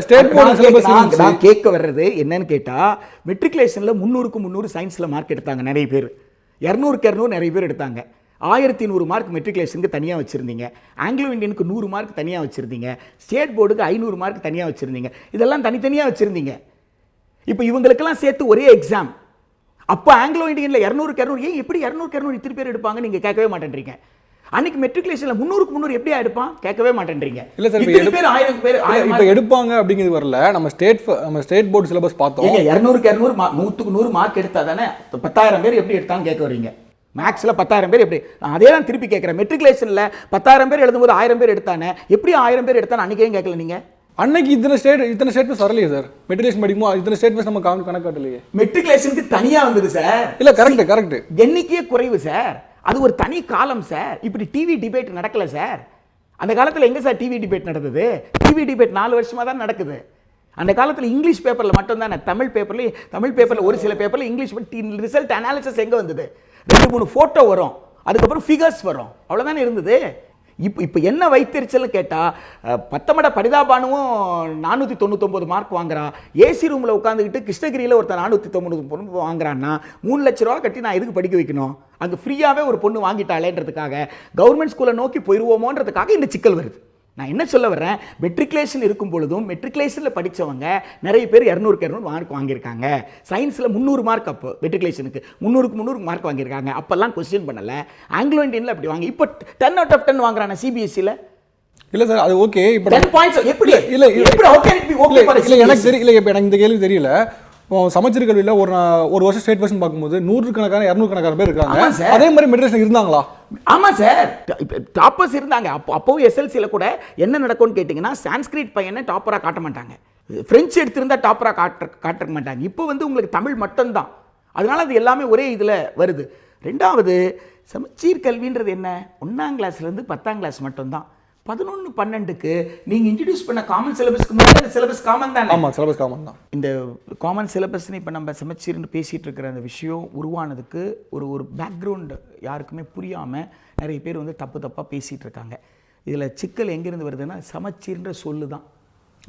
ஸ்டேட் போர்டு சிலபஸ் நான் கேட்க வர்றது என்னன்னு கேட்டால், மெட்ரிகுலேஷனில் 300க்கு 300 சயின்ஸில் மார்க் எடுத்தாங்க நிறைய பேர். 200க்கு 200 நிறைய பேர் எடுத்தாங்க. 1100 மார்க் மெட்ரிகுலேஷனுக்கு தனியாக வச்சுருந்தீங்க. ஆங்கிலோ இந்தியனுக்கு 100 மார்க் தனியாக வச்சுருந்தீங்க. ஸ்டேட் போர்டுக்கு 500 மார்க் தனியாக வச்சுருந்தீங்க. இதெல்லாம் தனித்தனியாக வச்சுருந்தீங்க. இப்போ இவங்களுக்கெல்லாம் சேர்த்து ஒரே எக்ஸாம். அப்போ ஆங்கிலோ இந்தியனில் 200க்கு 200 ஏன் எப்படி 200க்கு 200 இத்தனை பேர் எடுப்பாங்க? நீங்கள் கேட்கவே மாட்டேன்றீங்க. அன்னைக்கு மெட்ரிகுலேஷனில் 300க்கு 300 எப்படியா எடுப்பான்? கேட்கவே மாட்டேன்றீங்க. இல்லை சார், இத்தனை பேர் 1000 பேர் இப்போ எடுப்பாங்க அப்படிங்கிறது வரல. நம்ம ஸ்டேட் போர்டு சிலபஸ் பார்த்தோம். 200க்கு 200 100க்கு 100 மார்க் எடுத்தா தானே 10,000 பேர் எப்படி எடுத்தான்னு கேட்க வரீங்க. மேக்ஸில் 10,000 பேர் எப்படி? அதே தான் திருப்பி கேட்குறேன். மெட்ரிகுலேஷனில் 10,000 பேர் எழுதும்போது 1000 பேர் எடுத்தானே, எப்படி 1000 பேர் எடுத்தானே அன்றைக்கே கேட்கல நீங்கள்? அன்னைக்கு இத்தனை ஸ்டேட் பஸ் வரலையே சார். மெட்ரிகுலேஷன் படிக்கும்போது இத்தனை ஸ்டேட் பஸ் நம்ம கணக்காட்டலையே. மெட்ரிகுலேஷனுக்கு தனியாக வந்தது சார். இல்லை, கரெக்ட். எண்ணிக்கையே குறைவு சார். அது ஒரு தனி காலம் சார். இப்படி டிவி டிபேட் நடக்கல சார். அந்த காலத்தில் எங்கே சார் டிவி டிபேட் நடந்தது? டிவி டிபேட் 4 வருஷமாக தான் நடக்குது. அந்த காலத்தில் இங்கிலீஷ் பேப்பரில் மட்டும் தானே. தமிழ் பேப்பரில் ஒரு சில பேப்பரில் இங்கிலீஷ் ரிசல்ட் அனாலிசிஸ் எங்கே வந்தது? 2-3 ஃபோட்டோ வரும், அதுக்கப்புறம் ஃபிகர்ஸ் வரும், அவ்வளோதானே இருந்தது. இப்போ என்ன வைத்தறிச்சல்னு கேட்டால், பத்தமட பரிதாபானுவும் 499 மார்க் வாங்குறா. ஏசி ரூமில் உட்காந்துக்கிட்டு கிருஷ்ணகிரியில் ஒருத்தர் 490 வாங்குறான்னா 3 லட்ச ரூபா கட்டி நான் எதுக்கு படிக்க வைக்கணும்? அங்கே ஃப்ரீயாகவே ஒரு பொண்ணு வாங்கிட்டாளேன்றதுக்காக கவர்மெண்ட் ஸ்கூலில் நோக்கி போயிடுவோமோன்றதுக்காக இந்த சிக்கல் வருது. நான் என்ன சொல்ல வர்றேன், மெட்ரிகுலேஷன் இருக்கும் பொழுதும் மெட்ரிகுலேஷனில் படித்தவங்க நிறைய பேர் 200க்கு 200 மார்க் வாங்கியிருக்காங்க. சயின்ஸில் 300 மார்க், அப்போ மெட்ரிகுலேஷனுக்கு 300க்கு 300 மார்க் வாங்கியிருக்காங்க. அப்போல்லாம் கொஸ்டின் பண்ணலை. ஆங்கிலோ இந்தியனில் அப்படி வாங்கி இப்போ 10 out of 10 வாங்குறாங்க சிபிஎஸ்சியில். இல்லை சார், அது ஓகே. இப்போ 10 பாயிண்ட்ஸ் எப்படி? இல்லை எனக்கு தெரியல. இப்போ எனக்கு இந்த கேள்வி தெரியல. சமச்சீர் கல்வியில் ஒரு வருஷம் ஸ்டேட் பர்சன் பார்க்கும்போது 100 கணக்கான 200 கணக்கான பேர் இருக்காங்க. அதே மாதிரி மெட்ரிகுலேஷன் இருந்தாங்களா? ஆமாம் சார், டாப்பர்ஸ் இருந்தாங்க. அப்போவும் எஸ்எல்சியில் கூட என்ன நடக்கும்னு கேட்டிங்கன்னா, சான்ஸ்கிரிட் பையனை டாப்பராக காட்ட மாட்டாங்க, ஃப்ரெஞ்சு எடுத்திருந்தால் டாப்பராக காட்ட மாட்டாங்க. இப்போ வந்து உங்களுக்கு தமிழ் மட்டும்தான். அதனால் அது எல்லாமே ஒரே இதில் வருது. 2வது, சமச்சீர் கல்வின்றது என்ன? 1ஆம் கிளாஸ்லேருந்து 10ஆம் கிளாஸ் மட்டும்தான். 11, 12க்கு நீங்கள் இன்ட்ரடியூஸ் பண்ண காமன் சிலபஸ்க்கு முன்னாடி சிலபஸ் காமன் தான். ஆமாம், சிலபஸ் காமன் தான். இந்த காமன் சிலபஸ்ன்னு இப்போ நம்ம சமச்சீர்னு பேசிகிட்டு இருக்கிற அந்த விஷயம் உருவானதுக்கு ஒரு பேக்ரவுண்டு யாருக்குமே புரியாமல் நிறைய பேர் வந்து தப்பாக பேசிகிட்டு இருக்காங்க. இதில் சிக்கல் எங்கேருந்து வருதுன்னா, சமச்சீர்ன்ற சொல்லு தான்.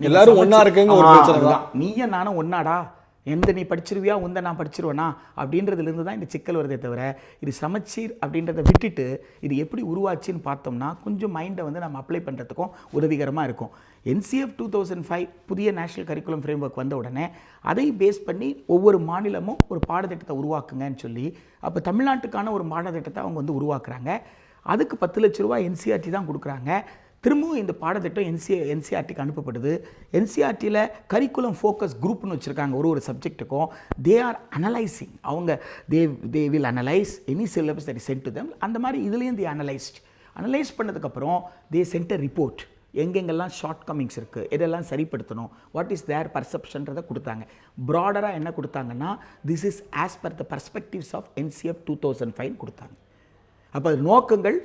எல்லாரும் ஒன்றா இருக்குங்க ஒரு பிரச்சனை தான். நீயும் நானும் ஒன்னாடா, எந்த நீ படிச்சிருவியா உந்த நான் படிச்சிருவேனா அப்படின்றதுலேருந்து தான் இந்த சிக்கல் வருதே தவிர, இது சமச்சீர் அப்படின்றத விட்டுட்டு இது எப்படி உருவாச்சுன்னு பார்த்தோம்னா கொஞ்சம் மைண்டை வந்து நம்ம அப்ளை பண்ணுறதுக்கும் உதவிகரமாக இருக்கும். NCF 2005 புதிய நேஷனல் கரிக்குலம் ஃப்ரேம்வொர்க் வந்த உடனே அதை பேஸ் பண்ணி ஒவ்வொரு மாநிலமும் ஒரு பாடத்திட்டத்தை உருவாக்குங்கன்னு சொல்லி, அப்போ தமிழ்நாட்டுக்கான ஒரு பாடத்திட்டத்தை அவங்க வந்து உருவாக்குறாங்க. அதுக்கு 10 லட்ச ரூபா NCERT தான் கொடுக்குறாங்க. திரும்பவும் இந்த பாடத்திட்டம் NCERTக்கு அனுப்பப்படுது. NCERTயில் கரிக்குலம் ஃபோக்கஸ் குரூப்னு வச்சுருக்காங்க. ஒரு சப்ஜெக்ட்டுக்கும் தே ஆர் அனலைசிங். அவங்க they will analyse any syllabus that is sent to them. அந்த மாதிரி இதுலேயும் தே அனலைஸ் பண்ணதுக்கப்புறம் தே சென்ட் அ ரிப்போர்ட். எங்கெங்கெல்லாம் ஷார்ட் கமிங்ஸ் இருக்குது, எதெல்லாம் சரிப்படுத்தணும், வாட் இஸ் தேர் பர்செப்ஷன்றதை கொடுத்தாங்க. ப்ராடராக என்ன கொடுத்தாங்கன்னா, this is as per the perspectives of NCF 2005 கொடுத்தாங்க. அப்போ நோக்கங்கள்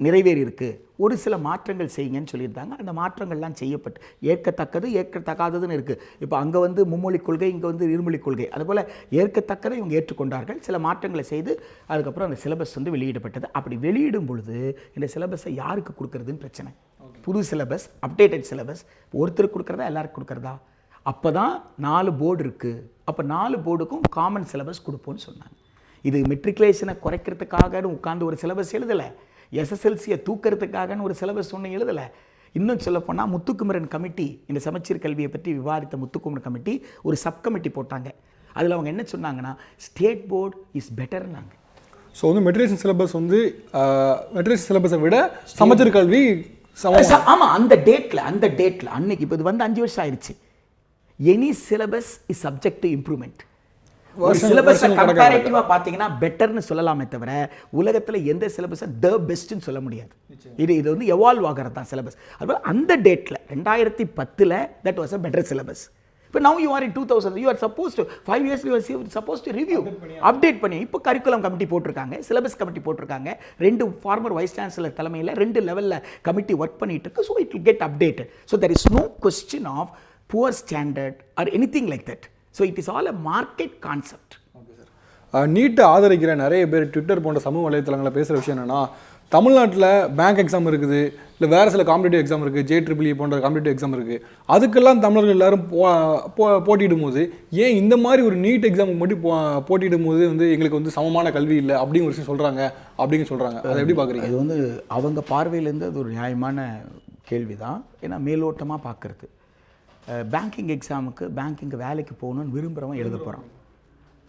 நிறைவேறி இருக்குது, ஒரு சில மாற்றங்கள் செய்யுங்கன்னு சொல்லியிருந்தாங்க. அந்த மாற்றங்கள்லாம் செய்யப்பட்டு ஏற்கத்தக்கது ஏற்கத்தக்காததுன்னு இருக்குது. இப்போ அங்கே வந்து மும்மொழிக் கொள்கை, இங்கே வந்து இருமொழிக் கொள்கை. அதுபோல் ஏற்கத்தக்கதை இவங்க ஏற்றுக்கொண்டார்கள். சில மாற்றங்களை செய்து அதுக்கப்புறம் அந்த சிலபஸ் வந்து வெளியிடப்பட்டது. அப்படி வெளியிடும் பொழுது இந்த சிலபஸை யாருக்கு கொடுக்கறதுன்னு பிரச்சனை. புது சிலபஸ், அப்டேட்டட் சிலபஸ் ஒருத்தருக்கு கொடுக்குறதா எல்லாருக்கும் கொடுக்குறதா? அப்போ தான் 4 போர்டு இருக்குது. அப்போ 4 போர்டுக்கும் காமன் சிலபஸ் கொடுப்போன்னு சொன்னாங்க. இது மெட்ரிகுலேஷனை குறைக்கிறதுக்காகன்னு உட்காந்து ஒரு சிலபஸ் எழுதலை, SSLCயை தூக்கிறதுக்காகன்னு ஒரு சிலபஸ் ஒன்று எழுதலை. இன்னும் சொல்லப்போனால் முத்துக்குமரன் கமிட்டி, இந்த சமச்சீர் கல்வியை பற்றி விவாதித்த முத்துக்குமரன் கமிட்டி ஒரு சப் கமிட்டி போட்டாங்க. அதில் அவங்க என்ன சொன்னாங்கன்னா ஸ்டேட் போர்டு இஸ் பெட்டர்னாங்க. ஸோ வந்து மெட்ரிகுலேஷன் சிலபஸ் வந்து மெட்ரிகுலேஷன் சிலபஸை விட சமச்சீர் கல்வி ஆமாம், அந்த டேட்டில் அன்னைக்கு இப்போ இது வந்து 5 வருஷம் ஆயிடுச்சு. Any syllabus is subject to improvement. ஒரு சிலபஸை கம்பேரிட்டிவாக பார்த்தீங்கன்னா பெட்டர்னு சொல்லலாமே தவிர உலகத்தில் எந்த சிலபஸை த பெஸ்ட்னு சொல்ல முடியாது. இது வந்து எவால்வ் ஆகிறது தான் சிலபஸ். அதுபோல் அந்த டேட்டில் 2010 that was a better syllabus. இப்போ now you are in 2000, you are suppose to 5 years you are suppose to review update பண்ணி. இப்போ கரிக்குலம் கமிட்டி போட்டிருக்காங்க, சிலபஸ் கமிட்டி போட்டிருக்காங்க, 2 ஃபார்மர் வைஸ் சான்சலர் தலைமையில் 2 லெவலில் கமிட்டி ஒர்க் பண்ணிட்டு இருக்கு. So it will get updated. So there is no question of poor standard or anything like that. So it is all a market concept. நீட்டை ஆதரிக்கிற நிறைய பேர் ட்விட்டர் போன்ற சமூக வலைத்தளங்களில் பேசுகிற விஷயம் என்னென்னா, தமிழ்நாட்டில் பேங்க் எக்ஸாம் இருக்குது, இல்லை வேறு சில காம்படிட்டிவ் எக்ஸாம் இருக்குது, JEE போன்ற காம்படிட்டிவ் எக்ஸாம் இருக்குது, அதுக்கெல்லாம் தமிழர்கள் எல்லாரும் போட்டியிடும் போது ஏன் இந்த மாதிரி ஒரு நீட் எக்ஸாமுக்கு மட்டும் போட்டியிடும் போது வந்து எங்களுக்கு வந்து சமமான கல்வி இல்லை அப்படிங்கிற ஒரு விஷயம் சொல்கிறாங்க அப்படின்னு சொல்கிறாங்க. அதை எப்படி பார்க்குறீங்க? அது வந்து அவங்க பார்வையிலேருந்து அது ஒரு நியாயமான கேள்வி தான். ஏன்னா மேலோட்டமாக பார்க்குறது. பேங்கிங் எக்ஸாமுக்கு பேங்கிங் வேலைக்கு போகணுன்னு விரும்புகிறவன் எழுத போகிறான்.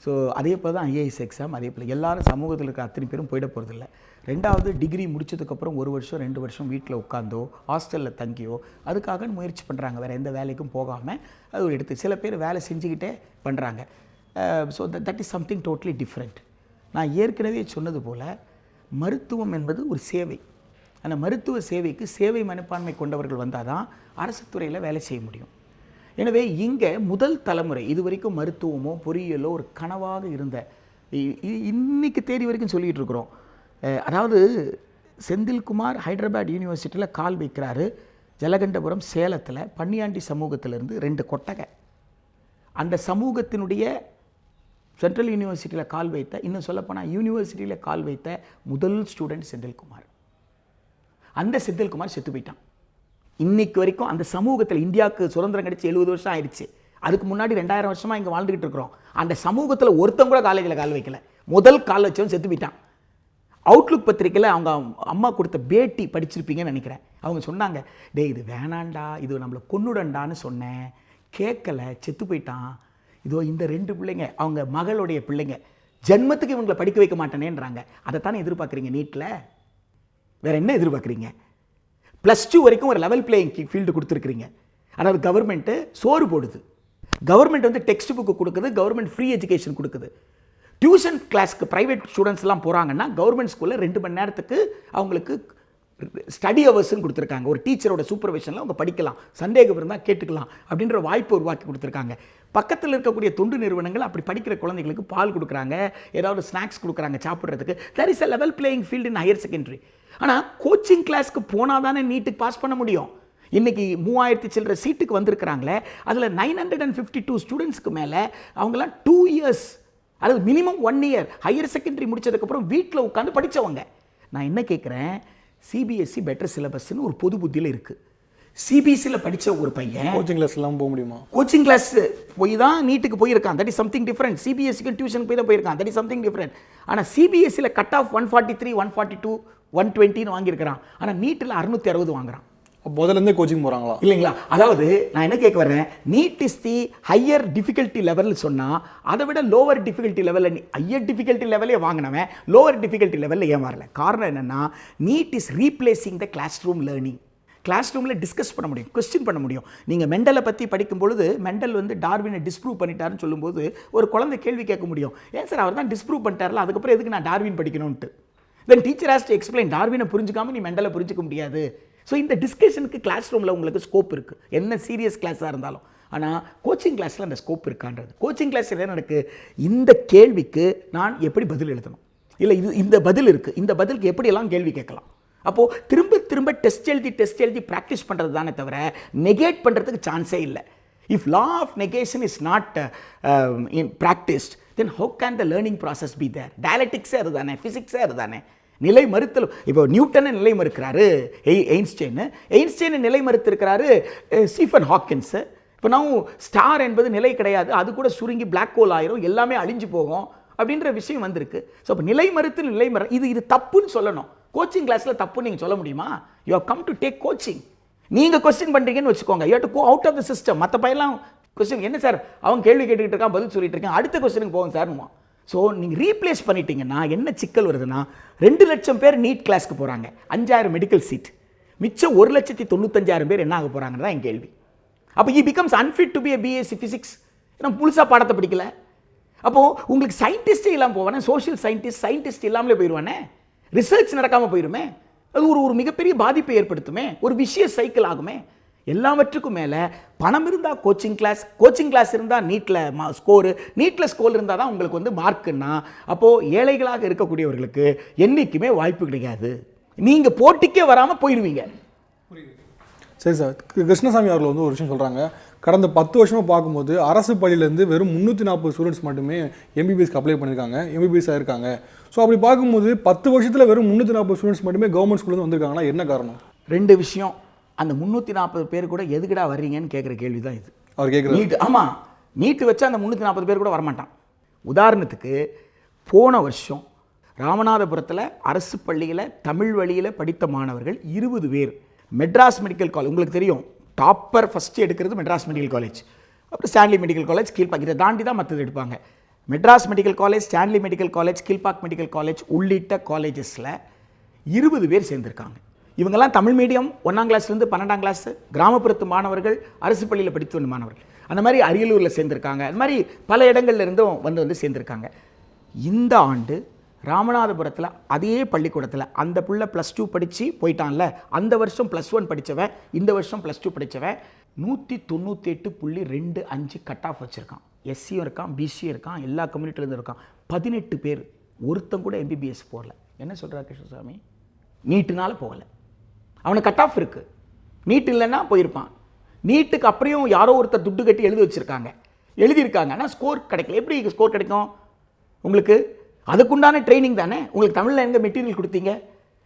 ஸோ அதே போல் தான் IAS எக்ஸாம். அதே போல் எல்லாரும் சமூகத்தில் இருக்க அத்தனை பேரும் போயிட போகிறதில்ல. 2வது டிகிரி முடிச்சதுக்கப்புறம் 1 வருஷம் 2 வருஷம் வீட்டில் உட்காந்தோ ஹாஸ்டலில் தங்கியோ அதுக்காக முயற்சி பண்ணுறாங்க. வேறு எந்த வேலைக்கும் போகாமல் அது ஒரு எடுத்து சில பேர் வேலை செஞ்சுக்கிட்டே பண்ணுறாங்க. So that is something totally different. நான் ஏற்கனவே சொன்னது போல் மருத்துவம் என்பது ஒரு சேவை. அந்த மருத்துவ சேவைக்கு சேவை மனப்பான்மை கொண்டவர்கள் வந்தால் தான் அரசு துறையில் வேலை செய்ய முடியும். எனவே இங்கே முதல் தலைமுறை இது வரைக்கும் மருத்துவமோ பொறியியலோ ஒரு கனவாக இருந்த இன்னைக்கு தேதி வரைக்கும் சொல்லிகிட்டு இருக்கிறோம். அதாவது செந்தில்குமார் ஹைதராபாத் யூனிவர்சிட்டியில் கால் வைக்கிறாரு. ஜலகண்டபுரம் சேலத்தில் பன்னியாண்டி சமூகத்திலேருந்து 2 கொட்டகை. அந்த சமூகத்தினுடைய சென்ட்ரல் யூனிவர்சிட்டியில் கால் வைத்த, இன்னும் சொல்லப்போனால் யூனிவர்சிட்டியில் கால் வைத்த முதல் ஸ்டூடெண்ட் செந்தில்குமார். அந்த செந்தில்குமார் செத்து போயிட்டான். இன்னைக்கு வரைக்கும் அந்த சமூகத்தில் இந்தியாவுக்கு சுதந்திரம் கிடைச்சி 70 வருஷம் ஆயிடுச்சு. அதுக்கு முன்னாடி 2000 வருஷமாக இங்கே வாழ்ந்துக்கிட்டு இருக்கிறோம். அந்த சமூகத்தில் ஒருத்தன் கூட காலேஜில் கால் வைக்கல. முதல் கால் வச்சவன் செத்து போயிட்டான். அவுட்லுக் பத்திரிக்கையில் அவங்க அம்மா கொடுத்த பேட்டி படிச்சிருப்பீங்கன்னு நினைக்கிறேன். அவங்க சொன்னாங்க, டே இது வேணாண்டா, இது நம்மளை கொன்னுடண்டான்னு சொன்னேன், கேட்கல, செத்து போயிட்டான். இதோ இந்த 2 பிள்ளைங்க அவங்க மகளுடைய பிள்ளைங்க, ஜென்மத்துக்கு இவங்களை படிக்க வைக்க மாட்டேனேன்றாங்க. அதைத்தானே எதிர்பார்க்குறீங்க நீட்டில்? வேறு என்ன எதிர்பார்க்குறீங்க? +2 வரைக்கும் ஒரு லெவல் பிளேயிங் ஃபீல்டு கொடுத்துருக்குறீங்க. அதாவது கவர்மெண்ட்டு சோறு போடுது, கவர்மெண்ட் வந்து டெக்ஸ்ட் புக்கு கொடுக்குது, கவர்மெண்ட் ஃப்ரீ எஜுகேஷன் கொடுக்குது. டியூஷன் கிளாஸ்க்கு ப்ரைவேட் ஸ்டூடெண்ட்ஸ்லாம் போகிறாங்கன்னா கவர்மெண்ட் ஸ்கூலில் 2 மணி நேரத்துக்கு அவங்களுக்கு ஸ்டடி ஹவர்ஸ்ன்னு கொடுத்துருக்காங்க. ஒரு டீச்சரோட சூப்பர்விஷனில் அவங்க படிக்கலாம், சந்தேகம் இருந்தால் கேட்டுக்கலாம் அப்படின்ற வாய்ப்பை உருவாக்கி கொடுத்துருக்காங்க. பக்கத்தில் இருக்கக்கூடிய தொண்டு நிறுவனங்கள் அப்படி படிக்கிற குழந்தைகளுக்கு பால் கொடுக்குறாங்க, ஏதாவது ஸ்நாக்ஸ் கொடுக்குறாங்க சாப்பிட்றதுக்கு. There is a level playing field in higher secondary. ஆனால் கோச்சிங் கிளாஸ்க்கு போனால் தானே நீட்டுக்கு பாஸ் பண்ண முடியும். இன்றைக்கி 3000 சில்லற சீட்டுக்கு வந்திருக்கிறாங்களே, அதில் 952 ஸ்டூடெண்ட்ஸ்க்கு மேலே அவங்களாம் 2 இயர்ஸ், அதாவது மினிமம் 1 இயர் ஹையர் செகண்டரி முடிச்சதுக்கப்புறம் வீட்டில் உட்காந்து படித்தவங்க. நான் என்ன கேட்குறேன், CBSE பெட்டர் சிலபஸ்ன்னு ஒரு பொது புத்தியில் இருக்குது. CBSEயில் படித்த ஒரு பையன் கோச்சிங் கிளாஸ் எல்லாம் போக முடியுமா? கோச்சிங் கிளாஸ் போய் தான் நீட்டுக்கு போயிருக்கான். That is something different. CBSEக்கு டியூஷன் போய் தான் போயிருக்கான். That is something different. ஆனால் CBSEயில் கட் ஆஃப் 143, 142, 120 வாங்கியிருக்கிறான். ஆனால் நீட்டில் 660 வாங்குறான். முதலேருந்தே கோச்சிங் போகிறாங்களா? இல்லைங்களா? அதாவது நான் என்ன கேட்க வர்றேன், NEET is the higher difficulty லெவல்னு சொன்னால் அதை விட லோவர் டிஃபிகல்ட்டி லெவலில் ஹையர் டிஃபிகல்ட்டி லெவலே வாங்கினவன் லோவர் டிஃபிகல்ட்டி லெவலில் ஏன் வரல? காரணம் என்னென்னா, NEET is replacing the class room learning. Class ரூமில் டிஸ்கஸ் பண்ண முடியும், கொஸ்டின் பண்ண முடியும். நீங்கள் மெண்டலை பற்றி படிக்கும் பொழுது மெண்டல் வந்து டார்வினை டிஸ்ப்ரூவ் பண்ணிட்டாருன்னு சொல்லும்போது ஒரு குழந்தை கேள்வி கேட்க முடியும், ஏன் சார் அவர் தான் டிஸ்ப்ரூவ் பண்ணிட்டார்ல, அதுக்கப்புறம் எதுக்கு நான் டார்வின் படிக்கணும்ன்ட்டு. Then teacher has to explain. டார்வினை புரிஞ்சுக்காமல் நீ மெண்டலை புரிஞ்சிக்க முடியாது. ஸோ இந்த டிஸ்கஷனுக்கு கிளாஸ் ரூமில் உங்களுக்கு ஸ்கோப் இருக்குது, என்ன சீரியஸ் கிளாஸாக இருந்தாலும். ஆனால் கோச்சிங் கிளாஸில் அந்த ஸ்கோப் இருக்கான்றது. கோச்சிங் கிளாஸில் என்ன நடக்கு, இந்த கேள்விக்கு நான் எப்படி பதில் எழுதணும், இல்லை இது இந்த பதில் இருக்குது, இந்த பதிலுக்கு எப்படியெல்லாம் கேள்வி கேட்கலாம். அப்போது திரும்ப திரும்ப டெஸ்ட் எழுதி ப்ராக்டிஸ் பண்ணுறது தானே தவிர நெகேட் பண்ணுறதுக்கு சான்ஸே இல்லை. If law of negation is not in practised, then how can the learning process be there? டயலெட்டிக்ஸே அது தானே, ஃபிசிக்ஸே அது தானே. நிலை மறுத்தல், இப்போ நியூட்டனை நிலை மறுக்கிறாரு எயின்ஸ்டைனை நிலை மறுத்திருக்கிறாரு ஸ்டீஃபன் ஹாக்கின்ஸு. இப்போ நான் ஸ்டார் என்பது நிலை கிடையாது, அது கூட சுருங்கி பிளாக் ஹோல் ஆயிரும், எல்லாமே அழிஞ்சு போகும் அப்படின்ற விஷயம் வந்திருக்கு. ஸோ இப்போ நிலை மறுத்து இது தப்புன்னு சொல்லணும். கோச்சிங் கிளாஸில் தப்புன்னு நீங்கள் சொல்ல முடியுமா? You have come to take coaching. நீங்கள் கொஸ்டின் பண்ணுறீங்கன்னு வச்சுக்கோங்க, you have to go out of the system. மற்ற பையெல்லாம் கொஸ்டின் என்ன சார் அவன் கேள்வி கேட்டுக்கிட்டு இருக்கான், பதில் சொல்லிட்டு இருக்கான், அடுத்த கொஸ்டினுக்கு போவோம் சார்னுமா. ஸோ நீங்கள் ரீப்ளேஸ் பண்ணிட்டீங்கன்னா என்ன சிக்கல் வருதுன்னா, 2 லட்சம் பேர் நீட் கிளாஸ்க்கு போகிறாங்க, 5000 மெடிக்கல் சீட், மிச்சம் 1,95,000 பேர் என்ன ஆக போகிறாங்கன்னு தான் என் கேள்வி. அப்போ he becomes unfit to be a BSc physics. நம்ம புதுசாக பாடத்தை படிக்கல. அப்போது உங்களுக்கு சயின்டிஸ்டே இல்லாமல் போவானே, சோஷியல் சயின்டிஸ்ட் இல்லாமலே போயிடுவானே, ரிசர்ச் நடக்காமல் போயிடுமே, அது ஒரு மிகப்பெரிய பாதிப்பை ஏற்படுத்துமே, ஒரு விஷய சைக்கிள் ஆகுமே. எல்லாவற்றுக்கும் மேலே பணம் இருந்தால் கோச்சிங் கிளாஸ் இருந்தால் நீட்டில் ஸ்கோர் இருந்தால் தான் உங்களுக்கு வந்து மார்க்குன்னா, அப்போது ஏழைகளாக இருக்கக்கூடியவர்களுக்கு என்றைக்குமே வாய்ப்பு கிடையாது. நீங்கள் போட்டிக்கே வராமல் போயிடுவீங்க. சரி சார், கிருஷ்ணசாமி அவர்கள் வந்து ஒரு விஷயம் சொல்கிறாங்க. கடந்த 10 வருஷமாக பார்க்கும்போது அரசு பள்ளியிலேருந்து வெறும் 340 ஸ்டூடெண்ட்ஸ் மட்டுமே எம்பிபிஎஸ்க்கு அப்ளை பண்ணியிருக்காங்க, எம்பிபிஎஸ் ஆயிருக்காங்க. ஸோ அப்படி பார்க்கும்போது 10 வருஷத்தில் வெறும் 340 ஸ்டூடெண்ட்ஸ் மட்டுமே கவர்மெண்ட் ஸ்கூல்லேருந்து வந்திருக்காங்கன்னா என்ன காரணம்? 2 விஷயம். அந்த 340 பேர் கூட எதுக்குடா வர்றீங்கன்னு கேட்குற கேள்வி தான் இது. அவர் கேட்குறது நீட். ஆமாம், நீட்டு வச்சா அந்த 340 பேர் கூட வரமாட்டான். உதாரணத்துக்கு போன வருஷம் ராமநாதபுரத்தில் அரசு பள்ளியில் தமிழ் வழியில் படித்த மாணவர்கள் 20 பேர் மெட்ராஸ் மெடிக்கல் காலேஜ், உங்களுக்கு தெரியும் டாப்பர் ஃபஸ்ட்டு எடுக்கிறது மெட்ராஸ் மெடிக்கல் காலேஜ், அப்புறம் ஸ்டான்லி மெடிக்கல் காலேஜ், கீழ்பாக், இதை தாண்டி தான் மற்றது எடுப்பாங்க. Madras medical college, Stanley medical college, Kilpauk medical college உள்ளிட்ட காலேஜஸில் 20 பேர் சேர்ந்திருக்காங்க. இவங்கெல்லாம் தமிழ் மீடியம் 1ஆம் கிளாஸ்லேருந்து 12ஆம் கிளாஸ், கிராமப்புறத்து மாணவர்கள், அரசு பள்ளியில் படித்து வந்த மாணவர்கள், அந்த மாதிரி அரியலூரில் சேர்ந்திருக்காங்க, அது மாதிரி பல இடங்கள்ல இருந்தும் வந்து சேர்ந்திருக்காங்க. இந்த ஆண்டு ராமநாதபுரத்தில் அதே பள்ளிக்கூடத்தில் அந்த புள்ள +2 படித்து போயிட்டான்ல, அந்த வருஷம் +1 படித்தவன், இந்த வருஷம் +2 படித்தவன் 198.25 கட் ஆஃப் வச்சுருக்கான். எஸ்சியும் இருக்கான், பிசியும் இருக்கான், எல்லா கம்யூனிட்டிலேருந்து இருக்கான். 18 பேர், ஒருத்தன் கூட எம்பிபிஎஸ் போகல. என்ன சொல்கிறார் கிருஷ்ணசாமி? நீட்டுனால போகலை. அவனுக்கு கட் ஆஃப் இருக்குது. நீட் இல்லைன்னா போயிருப்பான். நீட்டுக்கு அப்புறம் யாரோ ஒருத்தர் துட்டு கட்டி எழுதியிருக்காங்க, ஆனால் ஸ்கோர் கிடைக்கல. எப்படி ஸ்கோர் கிடைக்கும் உங்களுக்கு? அதுக்குண்டான ட்ரைனிங் தானே. உங்களுக்கு தமிழில் எங்கே மெட்டீரியல் கொடுத்தீங்க?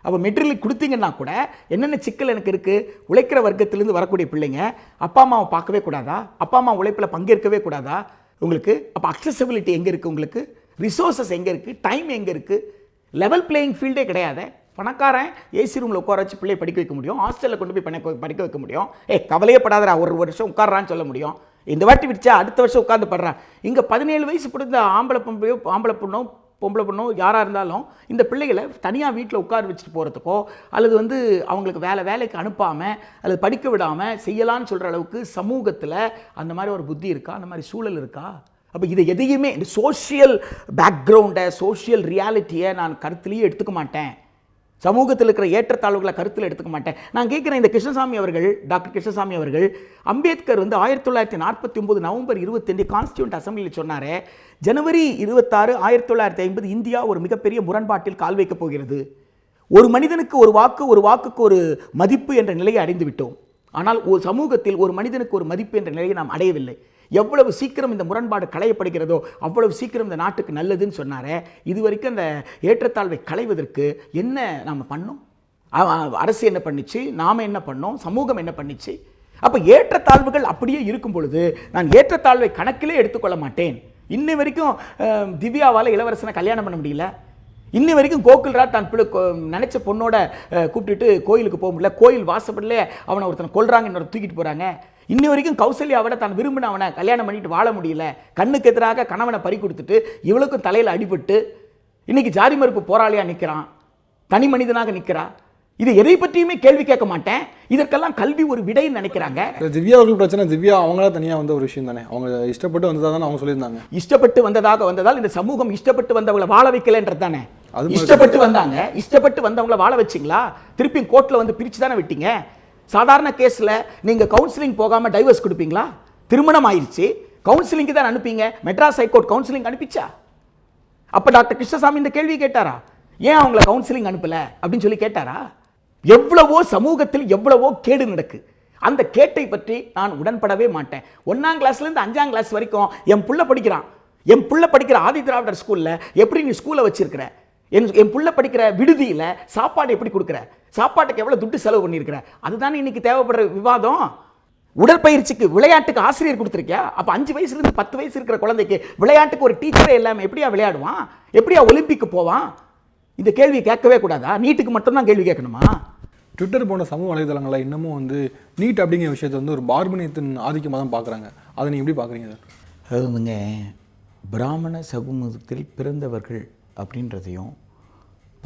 அப்போ மெட்டீரியல் கொடுத்தீங்கன்னா கூட என்னென்ன சிக்கல் எனக்கு இருக்குது, உழைக்கிற வர்க்கத்திலேருந்து வரக்கூடிய பிள்ளைங்க அப்பா அம்மாவை பார்க்கவே கூடாதா? அப்பா அம்மா உழைப்பில் பங்கேற்கவே கூடாதா உங்களுக்கு? அப்போ அக்சசபிலிட்டி எங்கே இருக்குது உங்களுக்கு? ரிசோர்ஸஸ் எங்கே இருக்குது? டைம் எங்கே இருக்குது? லெவல் பிளேயிங் ஃபீல்டே கிடையாது. பணக்காரன் ஏசி ரூமில் உட்கார வச்சு பிள்ளையை படிக்க வைக்க முடியும், ஹாஸ்டலில் கொண்டு போய் படிக்க வைக்க முடியும். கவலையே படாதரா, ஒரு வருஷம் உட்காரான்னு சொல்ல முடியும். இந்த வாட்டி விடுச்சா அடுத்த வருஷம் உட்காந்து படுறான். இங்கே 17 வயசு பிடிந்த ஆம்பளை பொண்ணோ பொம்பளை பொண்ணோ யாராக இருந்தாலும் இந்த பிள்ளைகளை தனியாக வீட்டில் உட்கார வச்சுட்டு போகிறதுக்கோ அல்லது வந்து அவங்களுக்கு வேலைக்கு அனுப்பாமல் அல்லது படிக்க விடாமல் செய்யலான்னு சொல்கிற அளவுக்கு சமூகத்தில் அந்த மாதிரி ஒரு புத்தி இருக்கா, அந்த மாதிரி சூழல் இருக்கா? அப்போ இதை எதையுமே இந்த சோஷியல் பேக்ரவுண்டை, சோஷியல் ரியாலிட்டியை நான் கருத்துலேயே எடுத்துக்க மாட்டேன். சமூகத்தில் இருக்கிற ஏற்றத்தாழ்வுகளை கருத்தில் எடுத்துக்க மாட்டேன். நான் கேட்குறேன், இந்த கிருஷ்ணசாமி அவர்கள், டாக்டர் கிருஷ்ணசாமி அவர்கள், அம்பேத்கர் வந்து 1949 நவம்பர் 22 கான்ஸ்டியூண்ட் அசம்பிளியில் சொன்னார், ஜனவரி 26, 1950 இந்தியா ஒரு மிகப்பெரிய முரண்பாட்டில் கால் வைக்கப் போகிறது. ஒரு மனிதனுக்கு ஒரு வாக்குக்கு ஒரு மதிப்பு என்ற நிலையை அடைந்து விட்டோம். ஆனால் ஒரு சமூகத்தில் ஒரு மனிதனுக்கு ஒரு மதிப்பு என்ற நிலையை நாம் அடையவில்லை. எவ்வளவு சீக்கிரம் இந்த முரண்பாடு களையப்படுகிறதோ அவ்வளவு சீக்கிரம் இந்த நாட்டுக்கு நல்லதுன்னு சொன்னாரே. இதுவரைக்கும் அந்த ஏற்றத்தாழ்வை களைவதற்கு என்ன நாம் பண்ணோம்? அரசு என்ன பண்ணிச்சு, நாம் என்ன பண்ணோம், சமூகம் என்ன பண்ணிச்சு? அப்போ ஏற்றத்தாழ்வுகள் அப்படியே இருக்கும் பொழுது நான் ஏற்றத்தாழ்வை கணக்கிலே எடுத்துக்கொள்ள மாட்டேன். இன்னை வரைக்கும் திவ்யாவால் இளவரசனை கல்யாணம் பண்ண முடியல. இன்னி வரைக்கும் கோகுல்ராஜ் தான் நினைச்ச பொண்ணோட கூப்பிட்டுட்டு கோயிலுக்கு போக முடியல. கோயில் வாசப்படலே அவனை ஒருத்தனை கொல்றாங்க, இன்னொரு தூக்கிட்டு போகிறாங்க. இன்னி வரைக்கும் கௌசல்யாவோட தான் விரும்பின அவனை கல்யாணம் பண்ணிட்டு வாழ முடியல. கண்ணுக்கு எதிராக கணவனை பறி கொடுத்துட்டு இவளுக்கும் தலையில் அடிபட்டு இன்னைக்கு ஜாதி மறுப்பு போராளியா நிற்கிறான், தனி மனிதனாக நிற்கிறா. இது எதை பற்றியுமே கேள்வி கேட்க மாட்டேன். இதற்கெல்லாம் கல்வி ஒரு விடைன்னு நினைக்கிறாங்க. திவ்யா அவர்கள் பிரச்சனை, திவ்யா அவங்களா தனியாக வந்த ஒரு விஷயம் தானே. அவங்க இஷ்டப்பட்டு வந்ததாக தானே அவங்க சொல்லியிருந்தாங்க. இஷ்டப்பட்டு வந்ததால் இந்த சமூகம் இஷ்டப்பட்டு வந்தவங்களை வாழ வைக்கலன்றது தானே. இஷ்டப்பட்டு வந்தவங்களை வாழ வச்சிங்களா? திருப்பியும் கோர்ட்டில் வந்து பிரித்து தானே விட்டீங்க. சாதாரண கேஸில் நீங்கள் கவுன்சிலிங் போகாமல் டைவர்ஸ் கொடுப்பீங்களா? திருமணம் ஆயிடுச்சு, கவுன்சிலிங்க்கு தான் அனுப்பிங்க. மெட்ராஸ் ஹைகோர்ட் கவுன்சிலிங் அனுப்பிச்சா? அப்போ டாக்டர் கிருஷ்ணசாமி இந்த கேள்வி கேட்டாரா? ஏன் அவங்கள கவுன்சிலிங் அனுப்பலை அப்படின்னு சொல்லி கேட்டாரா? எவ்வளவோ சமூகத்தில் எவ்வளவோ கேடு நடக்கு. அந்த கேட்டை பற்றி நான் உடன்படவே மாட்டேன். 1ஆம் கிளாஸ்லேருந்து 5ஆம் கிளாஸ் வரைக்கும் என் புள்ள படிக்கிற ஆதி திராவிடர் ஸ்கூலில் எப்படி நீ ஸ்கூலை வச்சிருக்கிற? என் புள்ள படிக்கிற விடுதியில் சாப்பாடு எப்படி கொடுக்குற? சாப்பாட்டுக்கு எவ்வளோ துட்டு செலவு பண்ணியிருக்கிற? அதுதானே இன்னைக்கு தேவைப்படுற விவாதம். உடற்பயிற்சிக்கு விளையாட்டுக்கு ஆசிரியர் கொடுத்துருக்கியா? அப்போ 5 வயசுலேருந்து 10 வயசு இருக்கிற குழந்தைக்கு விளையாட்டுக்கு ஒரு டீச்சரே இல்லாமல் எப்படியா விளையாடுவான்? எப்படியா ஒலிம்பிக்கு போவான்? இந்த கேள்வி கேட்கவே கூடாதா? நீட்டுக்கு மட்டும்தான் கேள்வி கேட்கணுமா? ட்விட்டர் போன்ற சமூக வலைதளங்களில் இன்னமும் வந்து நீட் அப்படிங்கிற விஷயத்தை வந்து ஒரு பார்பனியத்தின் ஆதிக்கமாக தான் பார்க்குறாங்க. அதை நீங்கள் எப்படி பார்க்குறீங்க சார்? அது வந்துங்க, பிராமண சமூகத்தில் பிறந்தவர்கள் அப்படின்றதையும்